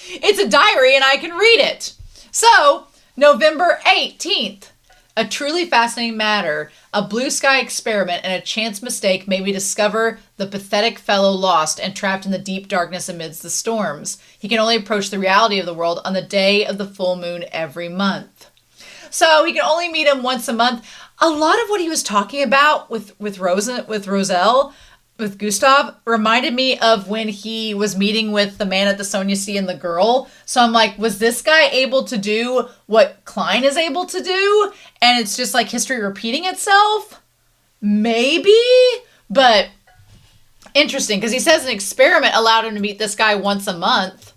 It's a diary and I can read it. So, November 18th, a truly fascinating matter. A blue sky experiment and a chance mistake made me discover the pathetic fellow lost and trapped in the deep darkness amidst the storms. He can only approach the reality of the world on the day of the full moon every month. So he can only meet him once a month. A lot of what he was talking about with Gustav reminded me of when he was meeting with the man at the Sonia C and the girl. So I'm like, was this guy able to do what Klein is able to do? And it's just like history repeating itself? Maybe, but interesting because he says an experiment allowed him to meet this guy once a month.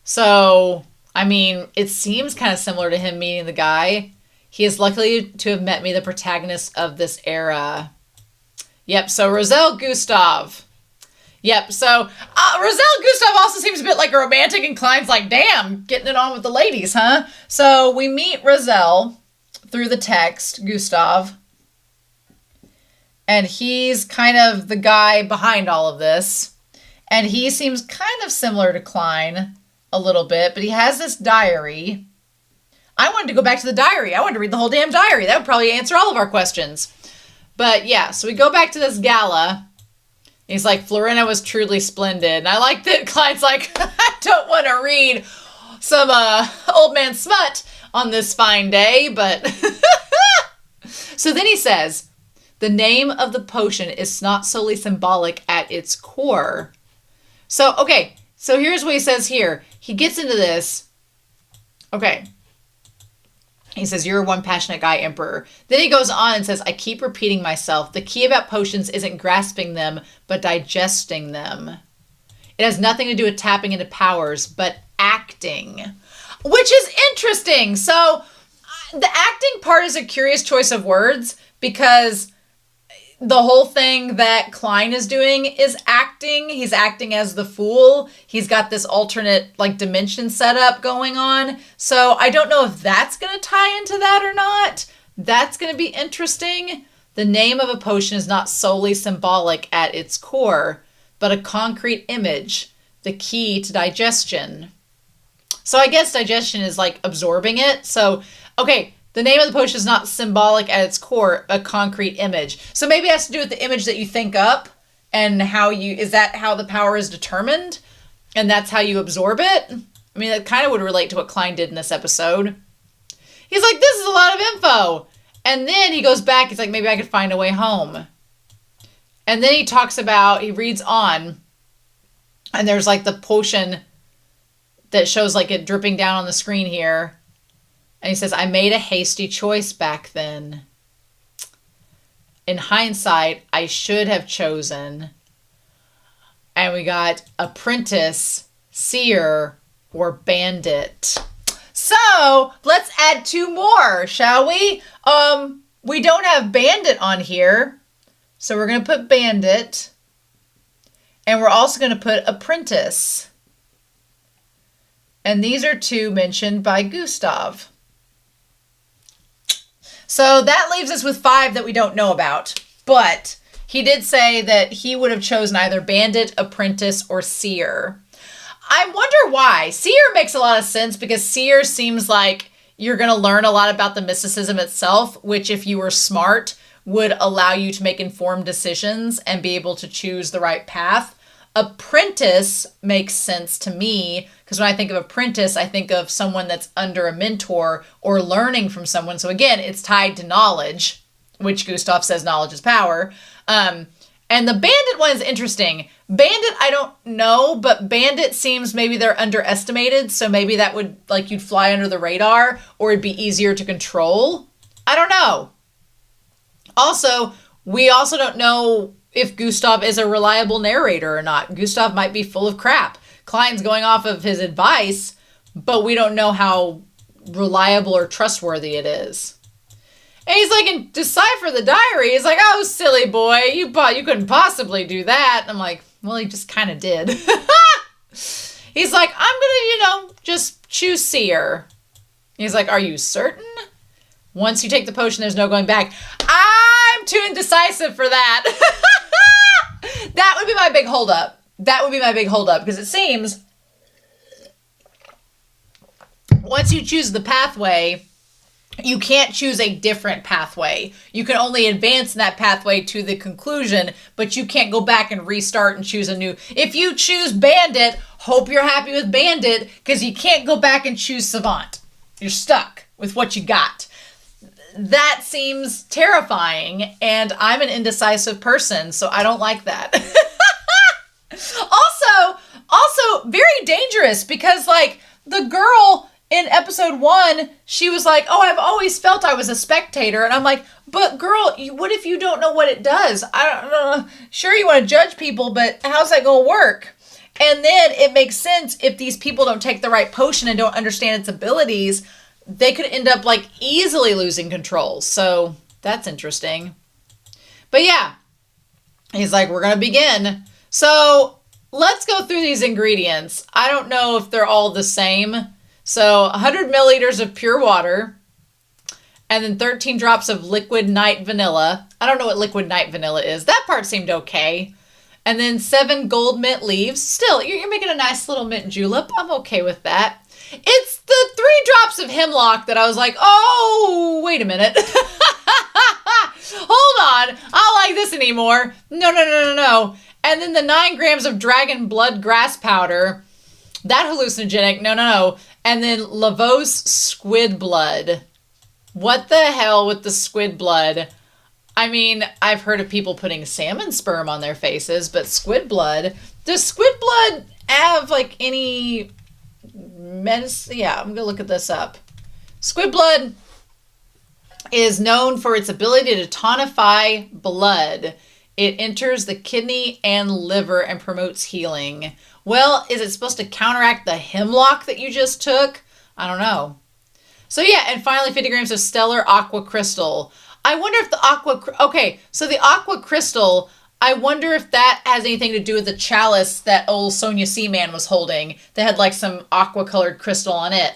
So, I mean, it seems kind of similar to him meeting the guy. He is lucky to have met me, the protagonist of this era. Yep, so Roselle Gustav. Yep, so Roselle Gustav also seems a bit like a romantic, and Klein's like, damn, getting it on with the ladies, huh? So we meet Roselle through the text, Gustav. And he's kind of the guy behind all of this. And he seems kind of similar to Klein a little bit, but he has this diary. I wanted to go back to the diary. I wanted to read the whole damn diary. That would probably answer all of our questions. But yeah, so we go back to this gala. He's like, Florinda was truly splendid. And I like that Klein's like, I don't want to read some old man smut on this fine day, but... So then he says, the name of the potion is not solely symbolic at its core. So, okay, so here's what he says here. He gets into this. Okay. He says, you're one passionate guy, Emperor. Then he goes on and says, I keep repeating myself. The key about potions isn't grasping them, but digesting them. It has nothing to do with tapping into powers, but acting. Which is interesting. So the acting part is a curious choice of words because the whole thing that Klein is doing is acting. He's acting as the fool. He's got this alternate like dimension setup going on. So I don't know if that's going to tie into that or not. That's going to be interesting. The name of a potion is not solely symbolic at its core, but a concrete image, the key to digestion. So I guess digestion is like absorbing it. So, okay. The name of the potion is not symbolic at its core, a concrete image. So maybe it has to do with the image that you think up and is that how the power is determined? And that's how you absorb it? I mean, that kind of would relate to what Klein did in this episode. He's like, this is a lot of info. And then he goes back, he's like, maybe I could find a way home. And then he reads on, and there's like the potion that shows like it dripping down on the screen here. And he says, I made a hasty choice back then. In hindsight, I should have chosen. And we got apprentice, seer, or bandit. So let's add 2 more, shall we? We don't have bandit on here. So we're going to put bandit. And we're also going to put apprentice. And these are 2 mentioned by Gustav. So that leaves us with 5 that we don't know about. But he did say that he would have chosen either bandit, apprentice, or seer. I wonder why. Seer makes a lot of sense because seer seems like you're going to learn a lot about the mysticism itself, which if you were smart would allow you to make informed decisions and be able to choose the right path. Apprentice makes sense to me because when I think of apprentice, I think of someone that's under a mentor or learning from someone. So again, it's tied to knowledge, which Gustav says knowledge is power. And the bandit one is interesting. Bandit, I don't know, but bandit seems maybe they're underestimated. So maybe that would like you'd fly under the radar or it'd be easier to control. I don't know. Also, we also don't know if Gustav is a reliable narrator or not. Gustav might be full of crap. Klein's going off of his advice, but we don't know how reliable or trustworthy it is. And he's like, and decipher the diary. He's like, oh, silly boy, you couldn't possibly do that. And I'm like, Well, he just kind of did. He's like, I'm going to, just choose Seer. He's like, are you certain? Once you take the potion, there's no going back. I'm too indecisive for that. That would be my big holdup. That would be my big holdup, because it seems once you choose the pathway, you can't choose a different pathway. You can only advance in that pathway to the conclusion, but you can't go back and restart and choose a new. If you choose Bandit, hope you're happy with Bandit, because you can't go back and choose Savant. You're stuck with what you got. That seems terrifying, and I'm an indecisive person, so I don't like that. Also very dangerous, because like the girl in episode 1, she was like, oh, I've always felt I was a spectator. And I'm like, but girl, what if you don't know what it does? I don't know. Sure, you want to judge people, but how's that going to work? And then it makes sense if these people don't take the right potion and don't understand its abilities, they could end up like easily losing control. So that's interesting. But yeah, he's like, we're going to begin. So let's go through these ingredients. I don't know if they're all the same. So 100 milliliters of pure water, and then 13 drops of liquid night vanilla. I don't know what liquid night vanilla is. That part seemed okay. And then 7 gold mint leaves. Still, you're making a nice little mint julep. I'm okay with that. It's the 3 drops of hemlock that I was like, oh, wait a minute. Hold on. I don't like this anymore. No. And then the 9 grams of dragon blood grass powder. That hallucinogenic. No. And then Lavos squid blood. What the hell with the squid blood? I mean, I've heard of people putting salmon sperm on their faces, but squid blood. Does squid blood have like any medicine? Yeah, I'm going to look at this up. Squid blood is known for its ability to tonify blood. It enters the kidney and liver and promotes healing. Well, is it supposed to counteract the hemlock that you just took? I don't know. So yeah, and finally 50 grams of stellar aqua crystal. I wonder if the aqua crystal, I wonder if that has anything to do with the chalice that old Sonia Seaman was holding that had like some aqua colored crystal on it.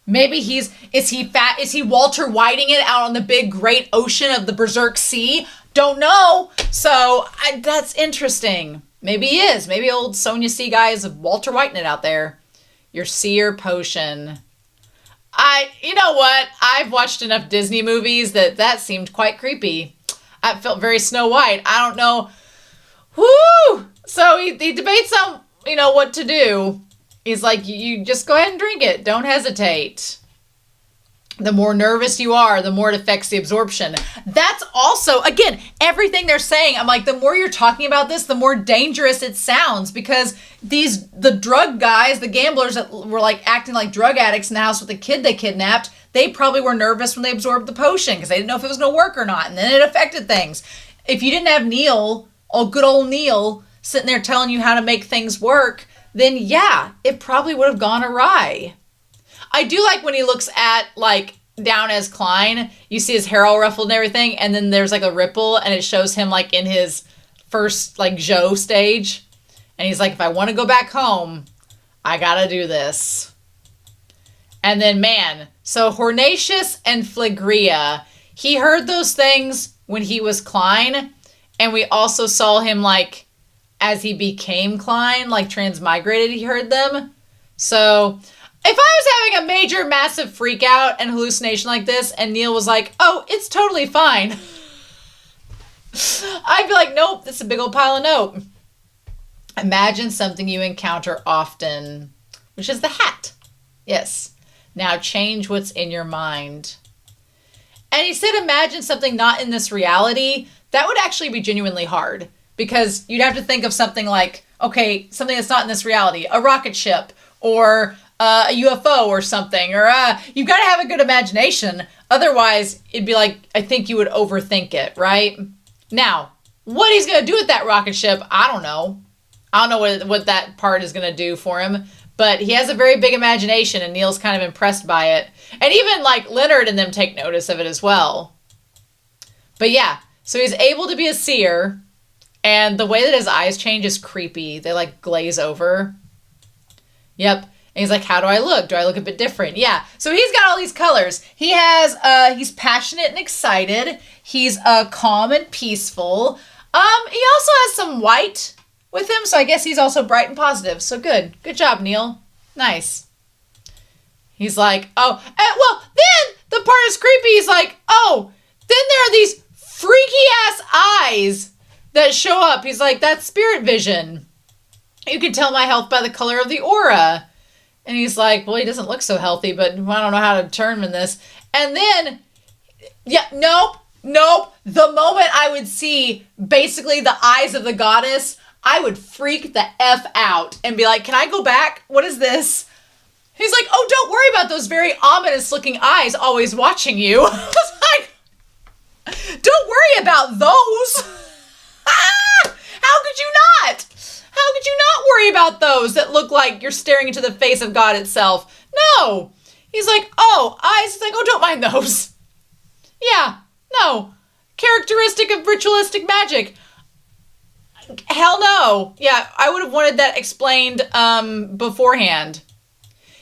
Maybe is he Walter Whiting it out on the big great ocean of the Berserk Sea? Don't know. So that's interesting. Maybe he is. Maybe old Sonia Sea guy is Walter Whiting it out there. Your Seer potion. You know what? I've watched enough Disney movies that seemed quite creepy. I felt very Snow White. I don't know. Woo! So he debates on, what to do. He's like, you just go ahead and drink it. Don't hesitate. The more nervous you are, the more it affects the absorption. That's also, again, everything they're saying. I'm like, the more you're talking about this, the more dangerous it sounds, because the drug guys, the gamblers that were like acting like drug addicts in the house with the kid they kidnapped, they probably were nervous when they absorbed the potion because they didn't know if it was going to work or not. And then it affected things. If you didn't have Neil, good old Neil, sitting there telling you how to make things work, then yeah, it probably would have gone awry. I do like when he looks at, like, down as Klein, you see his hair all ruffled and everything, and then there's, like, a ripple, and it shows him, like, in his first, like, Joe stage. And he's like, if I want to go back home, I gotta do this. And then, man, so Hornatius and Phlegrea, he heard those things when he was Klein, and we also saw him, like, as he became Klein, like, transmigrated, he heard them. So if I was having a major, massive freak out and hallucination like this, and Neil was like, oh, it's totally fine, I'd be like, nope, this is a big old pile of nope. Imagine something you encounter often, which is the hat. Yes. Now change what's in your mind. And he said, imagine something not in this reality. That would actually be genuinely hard, because you'd have to think of something like, okay, something that's not in this reality, a rocket ship, or a UFO or something, or you've got to have a good imagination. Otherwise, it'd be like, I think you would overthink it, right? Now, what he's going to do with that rocket ship, I don't know. I don't know what that part is going to do for him, but he has a very big imagination, and Neil's kind of impressed by it. And even like Leonard and them take notice of it as well. But yeah, so he's able to be a seer, And the way that his eyes change is creepy. They like glaze over. Yep. And he's like, how do I look? Do I look a bit different? Yeah. So he's got all these colors. He has, he's passionate and excited. He's calm and peaceful. He also has some white with him. So I guess he's also bright and positive. So good. Good job, Neil. Nice. He's like, oh, well, then the part is creepy. He's like, oh, then there are these freaky ass eyes that show up. He's like, that's spirit vision. You can tell my health by the color of the aura. And he's like, well, he doesn't look so healthy, but I don't know how to determine this. And then, yeah, nope. The moment I would see basically the eyes of the goddess, I would freak the F out and be like, can I go back? What is this? He's like, oh, don't worry about those very ominous looking eyes always watching you. I was like, don't worry about those. How could you not? How could you not worry about those that look like you're staring into the face of God itself? No. He's like, oh, eyes. He's like, oh, don't mind those. Yeah, no. Characteristic of ritualistic magic. Hell no. Yeah, I would have wanted that explained beforehand.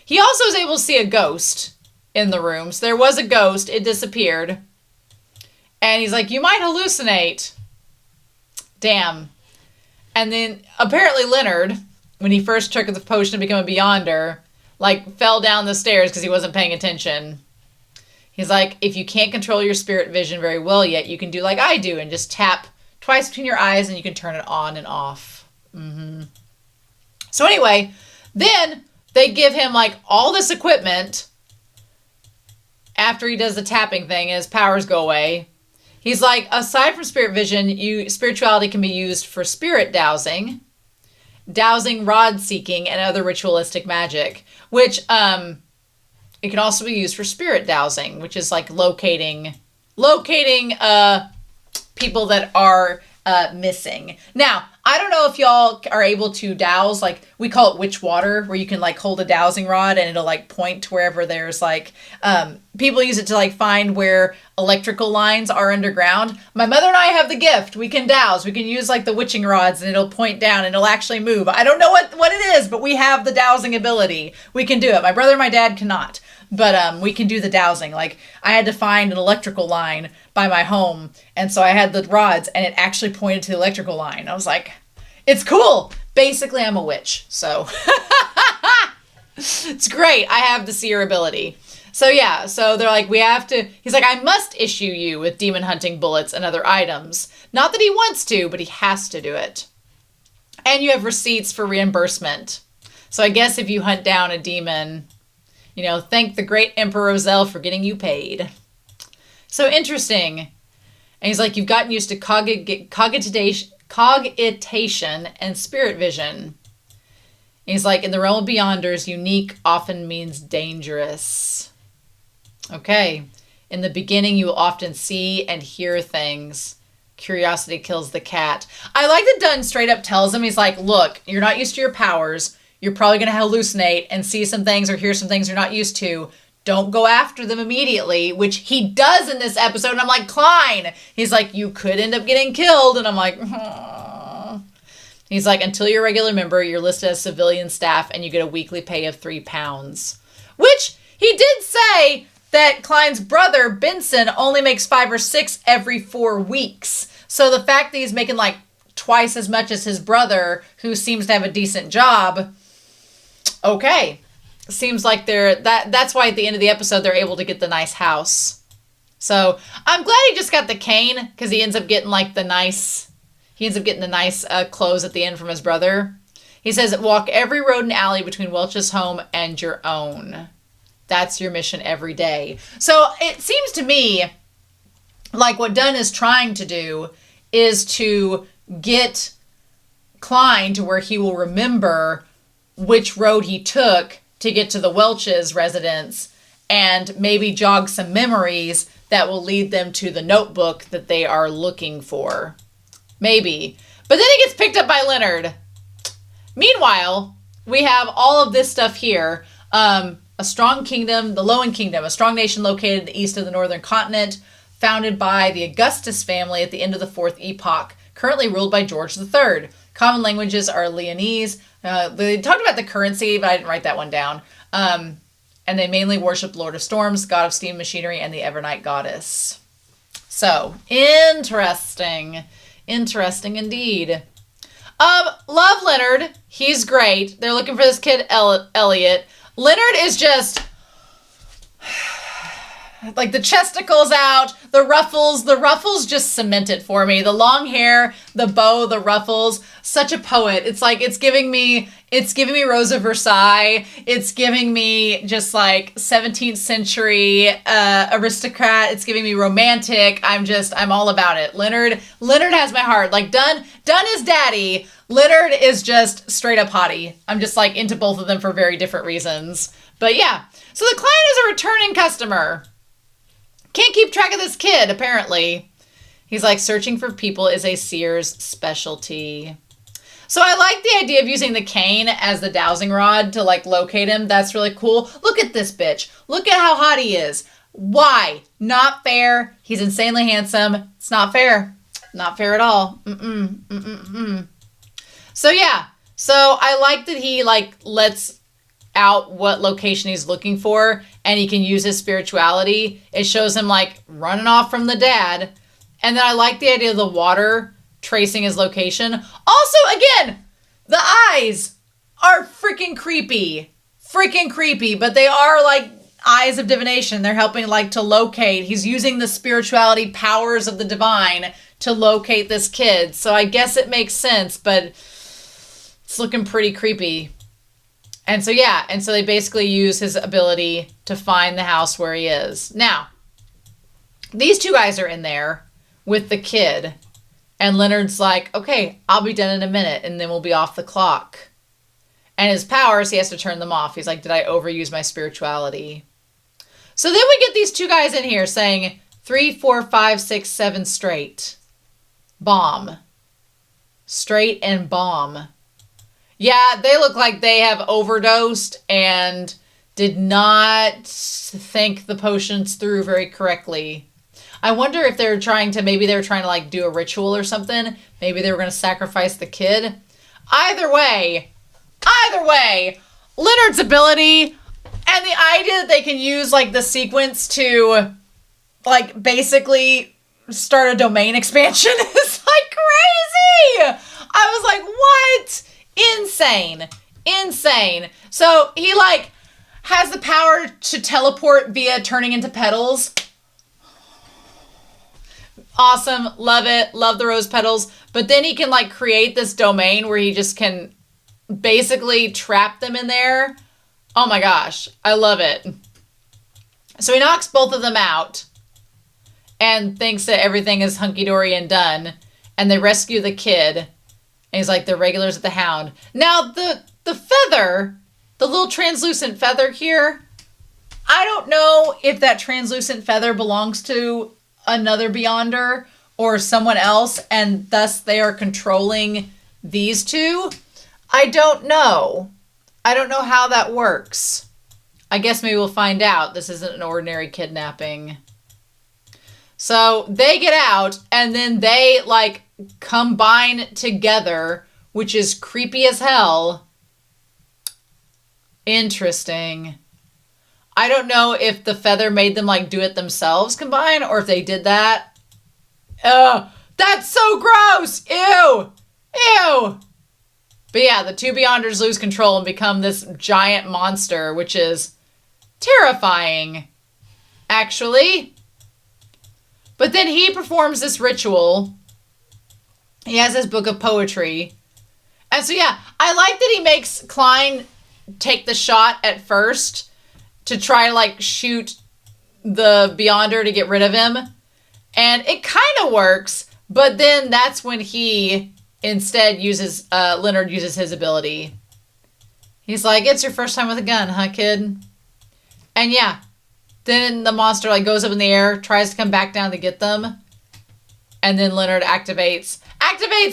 He also was able to see a ghost in the room. So there was a ghost. It disappeared. And he's like, you might hallucinate. Damn. And then apparently Leonard, when he first took the potion to become a Beyonder, like fell down the stairs because he wasn't paying attention. He's like, if you can't control your spirit vision very well yet, you can do like I do and just tap twice between your eyes and you can turn it on and off. So anyway, then they give him like all this equipment after he does the tapping thing and his powers go away. He's like, aside from spirit vision, spirituality can be used for spirit dowsing, rod seeking, and other ritualistic magic, which it can also be used for spirit dowsing, which is like locating people that are missing. Now, I don't know if y'all are able to douse, like we call it witch water, where you can like hold a dowsing rod and it'll like point to wherever there's like, people use it to like find where electrical lines are underground. My mother and I have the gift. We can douse. We can use like the witching rods and it'll point down and it'll actually move. I don't know what it is, but we have the dowsing ability. We can do it. My brother and my dad cannot. But we can do the dowsing. Like, I had to find an electrical line by my home, and so I had the rods, and it actually pointed to the electrical line. I was like, it's cool. Basically, I'm a witch, so. It's great. I have the seer ability. So, yeah, so they're like, he's like, I must issue you with demon hunting bullets and other items. Not that he wants to, but he has to do it. And you have receipts for reimbursement. So I guess if you hunt down a demon, you know, thank the great Emperor Roselle for getting you paid. So interesting. And he's like, you've gotten used to cogitation and spirit vision. And he's like, in the realm of Beyonders, unique often means dangerous. Okay. In the beginning, you will often see and hear things. Curiosity kills the cat. I like that Dunn straight up tells him, he's like, look, you're not used to your powers. You're probably going to hallucinate and see some things or hear some things you're not used to. Don't go after them immediately, which he does in this episode. And I'm like, Klein. He's like, you could end up getting killed. And I'm like, He's like, until you're a regular member, you're listed as civilian staff and you get a weekly pay of £3. Which he did say that Klein's brother, Benson, only makes 5 or 6 every 4 weeks. So the fact that he's making like twice as much as his brother, who seems to have a decent job, okay. Seems like that's why at the end of the episode they're able to get the nice house. So I'm glad he just got the cane, because he ends up getting like the nice clothes at the end from his brother. He says, walk every road and alley between Welch's home and your own. That's your mission every day. So it seems to me like what Dunn is trying to do is to get Klein to where he will remember which road he took to get to the Welch's residence and maybe jog some memories that will lead them to the notebook that they are looking for. Maybe. But then it gets picked up by Leonard. Meanwhile, we have all of this stuff here. A strong kingdom, the Lowen Kingdom, a strong nation located in the east of the northern continent, founded by the Augustus family at the end of the 4th epoch. currently ruled by George III. Common languages are Leonese. They talked about the currency, but I didn't write that one down. And they mainly worship Lord of Storms, God of Steam Machinery, and the Evernight Goddess. So, interesting. Interesting indeed. Love Leonard. He's great. They're looking for this kid, Elliot. Leonard is just... like the chesticles out, the ruffles just cement it for me. The long hair, the bow, the ruffles, such a poet. It's like, it's giving me Rose of Versailles. It's giving me just like 17th century aristocrat. It's giving me romantic. I'm all about it. Leonard has my heart. Like Dunn is daddy. Leonard is just straight up hottie. I'm just like into both of them for very different reasons. But yeah, so the client is a returning customer. Can't keep track of this kid, apparently. He's like, searching for people is a Seer's specialty. So I like the idea of using the cane as the dowsing rod to like locate him. That's really cool. Look at this bitch. Look at how hot he is. Why? Not fair. He's insanely handsome. It's not fair. Not fair at all. So yeah. So I like that he like lets out what location he's looking for, and he can use his spirituality. It shows him like running off from the dad. And then I like the idea of the water tracing his location. Also, again, the eyes are freaking creepy. Freaking creepy, but they are like eyes of divination. They're helping like to locate. He's using the spirituality powers of the divine to locate this kid. So I guess it makes sense, but it's looking pretty creepy. And so, yeah, and so they basically use his ability to find the house where he is. Now, these two guys are in there with the kid, and Leonard's like, okay, I'll be done in a minute, and then we'll be off the clock. And his powers, he has to turn them off. He's like, did I overuse my spirituality? So then we get these two guys in here saying 3, 4, 5, 6, 7 straight. Bomb. Straight and bomb. Yeah, they look like they have overdosed and did not think the potions through very correctly. I wonder if maybe they were trying to like do a ritual or something. Maybe they were going to sacrifice the kid. Either way, Leonard's ability and the idea that they can use like the sequence to like basically start a domain expansion is like crazy. I was like, what? Insane. So he like has the power to teleport via turning into petals. Awesome. Love it. Love the rose petals. But then he can like create this domain where he just can basically trap them in there. Oh my gosh. I love it. So he knocks both of them out and thinks that everything is hunky-dory and done. And they rescue the kid. And he's like, the regulars at the Hound. Now, the feather, the little translucent feather here, I don't know if that translucent feather belongs to another Beyonder or someone else, and thus they are controlling these two. I don't know. I don't know how that works. I guess maybe we'll find out. This isn't an ordinary kidnapping. So they get out, and then they, like, combine together, which is creepy as hell. Interesting. I don't know if the feather made them like do it themselves combine or if they did that. Ugh, that's so gross. Ew. But yeah, the two Beyonders lose control and become this giant monster, which is terrifying, actually. But then he performs this ritual. He has his book of poetry. And so, yeah, I like that he makes Klein take the shot at first to try to, like, shoot the Beyonder to get rid of him. And it kind of works, but then that's when he instead uses, Leonard uses his ability. He's like, it's your first time with a gun, huh, kid? And yeah, then the monster, like, goes up in the air, tries to come back down to get them. And then Leonard activates,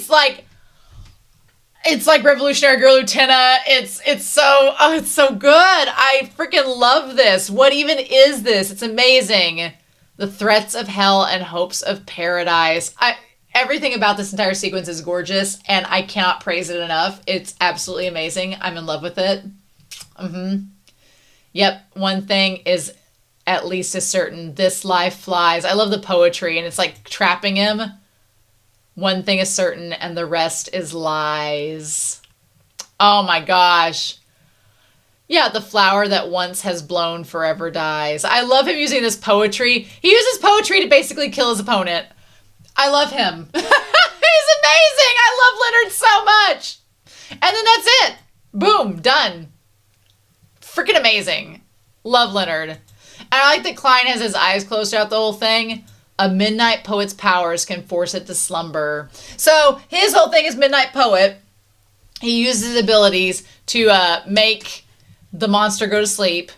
like, it's like Revolutionary Girl Lieutenant. It's so good. I freaking love this. What even is this? It's amazing. The threats of hell and hopes of paradise. Everything about this entire sequence is gorgeous, and I cannot praise it enough. It's absolutely amazing. I'm in love with it. Yep, one thing is at least as certain. This life flies. I love the poetry, and it's like trapping him. One thing is certain, and the rest is lies. Oh my gosh. Yeah, the flower that once has blown forever dies. I love him using this poetry. He uses poetry to basically kill his opponent. I love him. He's amazing. I love Leonard so much. And then that's it. Boom, done. Freaking amazing. Love Leonard. And I like that Klein has his eyes closed throughout the whole thing. A midnight poet's powers can force it to slumber. So his whole thing is midnight poet. He uses his abilities to make the monster go to sleep.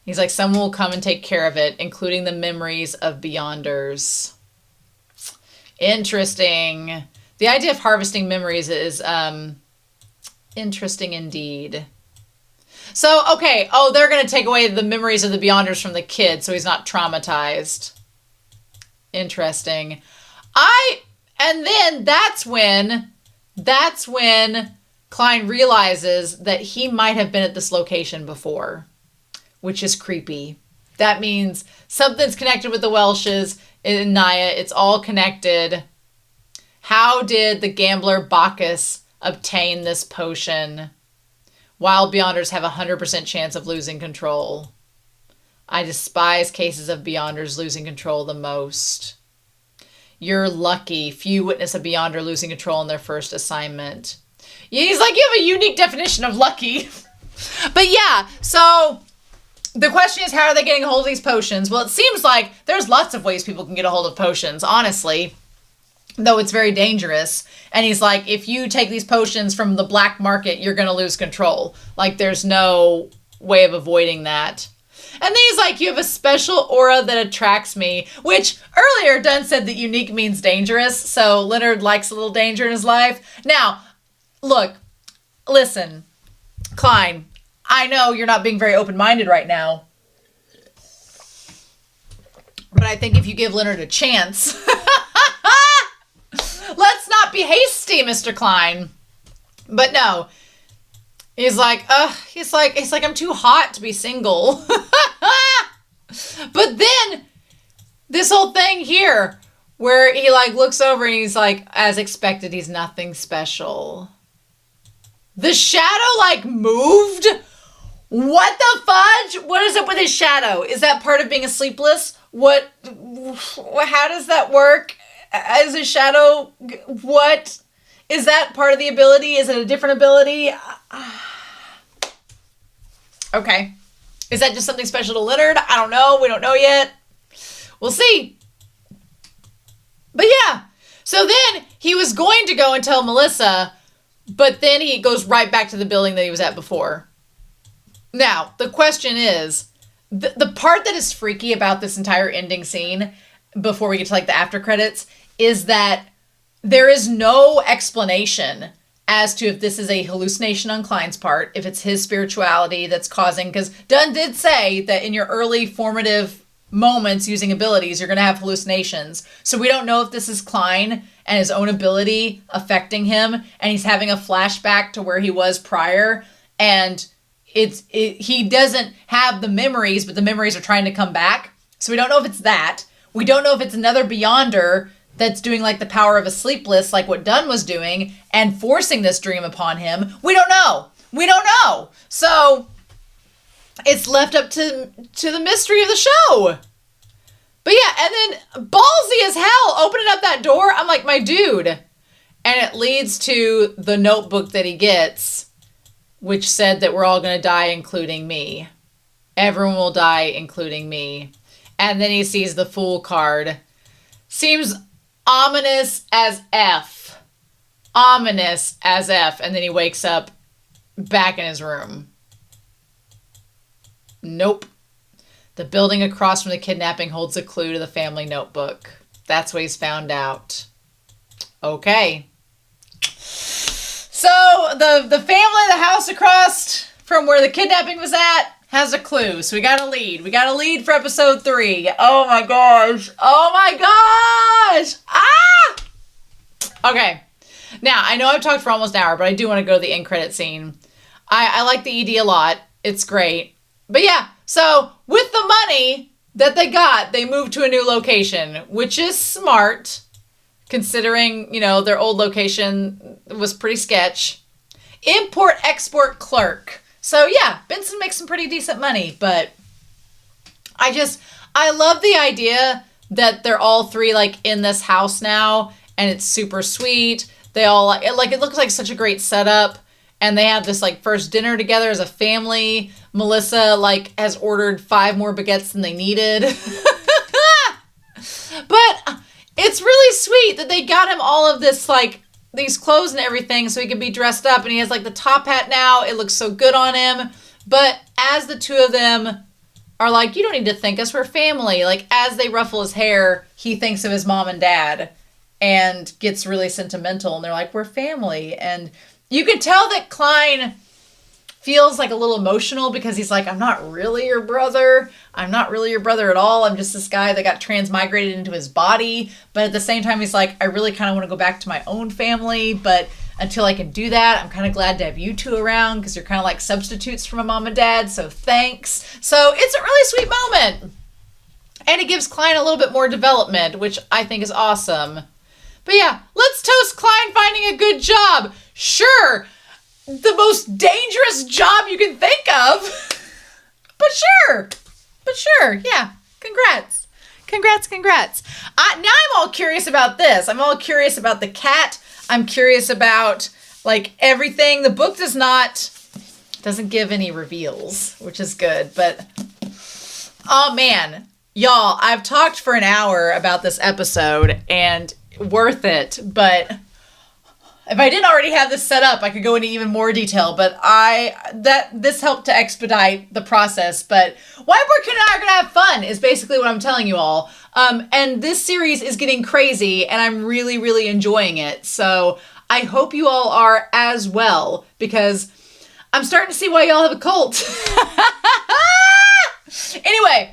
He's like, someone will come and take care of it, including the memories of Beyonders. Interesting. The idea of harvesting memories is interesting indeed. So, okay. Oh, they're going to take away the memories of the Beyonders from the kid, so he's not traumatized. Interesting. And then that's when Klein realizes that he might have been at this location before, which is creepy. That means something's connected with the Welshes in Naya. It's all connected. How did the gambler Bacchus obtain this potion? Wild Beyonders have a 100% chance of losing control. I despise cases of Beyonders losing control the most. You're lucky. Few witness a Beyonder losing control in their first assignment. He's like, you have a unique definition of lucky. But yeah, so the question is, how are they getting a hold of these potions? Well, it seems like there's lots of ways people can get a hold of potions, honestly, though it's very dangerous. And he's like, if you take these potions from the black market, you're going to lose control. Like, there's no way of avoiding that. And then he's like, you have a special aura that attracts me, which earlier Dunn said that unique means dangerous. So Leonard likes a little danger in his life. Now, look, listen, Klein, I know you're not being very open-minded right now, but I think if you give Leonard a chance, let's not be hasty, Mr. Klein. But no, he's like, I'm too hot to be single. But then this whole thing here where he like looks over and he's like, as expected, he's nothing special. The shadow like moved. What the fudge? What is up with his shadow? Is that part of being a sleepless? What? How does that work? As a shadow, what? Is that part of the ability? Is it a different ability? Okay. Is that just something special to Leonard? I don't know. We don't know yet. We'll see. But yeah. So then he was going to go and tell Melissa, but then he goes right back to the building that he was at before. Now, the question is, the part that is freaky about this entire ending scene, before we get to like the after credits, is that there is no explanation as to if this is a hallucination on Klein's part, if it's his spirituality that's causing, because Dunn did say that in your early formative moments using abilities, you're going to have hallucinations. So we don't know if this is Klein and his own ability affecting him, and he's having a flashback to where he was prior, and he doesn't have the memories, but the memories are trying to come back. So we don't know if it's that. We don't know if it's another Beyonder that's doing like the power of a sleepless, like what Dunn was doing, and forcing this dream upon him. We don't know. We don't know. So it's left up to the mystery of the show. But yeah, and then ballsy as hell, opening up that door. I'm like, my dude. And it leads to the notebook that he gets, which said that we're all going to die, including me. Everyone will die, including me. And then he sees the Fool card. Seems ominous as F. Ominous as F. And then he wakes up back in his room. Nope. The building across from the kidnapping holds a clue to the family notebook. That's what he's found out. Okay. So the family, the house across from where the kidnapping was at, has a clue. So we got a lead. We got a lead for episode 3. Oh my gosh. Oh my gosh. Ah! Okay. Now, I know I've talked for almost an hour, but I do want to go to the end credit scene. I like the ED a lot. It's great. But yeah, so with the money that they got, they moved to a new location, which is smart, considering, their old location was pretty sketch. Import-export clerk. So yeah, Benson makes some pretty decent money, but I love the idea that they're all three, in this house now, and it's super sweet. They all, it looks like such a great setup, and they have this, first dinner together as a family. Melissa, has ordered 5 more baguettes than they needed. But it's really sweet that they got him all of this, these clothes and everything so he can be dressed up, and he has, the top hat now. It looks so good on him. But as the two of them are you don't need to thank us, we're family. As they ruffle his hair, he thinks of his mom and dad and gets really sentimental, and they're like, we're family. And you can tell that Klein feels a little emotional because he's like, I'm not really your brother. I'm not really your brother at all. I'm just this guy that got transmigrated into his body. But at the same time, he's like, I really kind of want to go back to my own family. But until I can do that, I'm kind of glad to have you two around because you're kind of like substitutes for my mom and dad. So thanks. So it's a really sweet moment. And it gives Klein a little bit more development, which I think is awesome. But yeah, let's toast Klein finding a good job. Sure. The most dangerous job you can think of. But sure. Yeah. Congrats. Now I'm all curious about this. I'm all curious about the cat. I'm curious about everything. The book doesn't give any reveals, which is good. But oh man, y'all, I've talked for an hour about this episode and worth it. But if I didn't already have this set up, I could go into even more detail, but this helped to expedite the process. But Whiteboard Kid and I are gonna have fun is basically what I'm telling you all. And this series is getting crazy, and I'm really, really enjoying it. So I hope you all are as well, because I'm starting to see why y'all have a cult. Anyway.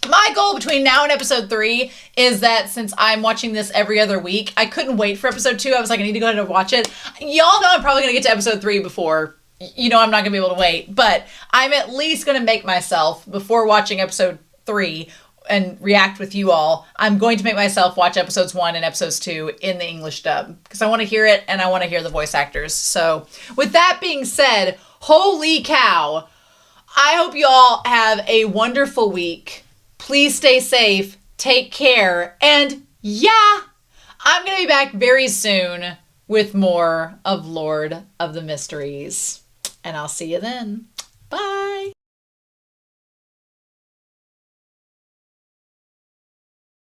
My goal between now and episode 3 is that since I'm watching this every other week, I couldn't wait for episode 2. I was like, I need to go ahead and watch it. Y'all know I'm probably going to get to episode 3 before, I'm not going to be able to wait. But I'm at least going to make myself, before watching episode 3 and react with you all, I'm going to make myself watch episodes 1 and episodes 2 in the English dub. Because I want to hear it and I want to hear the voice actors. So with that being said, holy cow. I hope you all have a wonderful week. Please stay safe, take care, and yeah, I'm going to be back very soon with more of Lord of the Mysteries. And I'll see you then.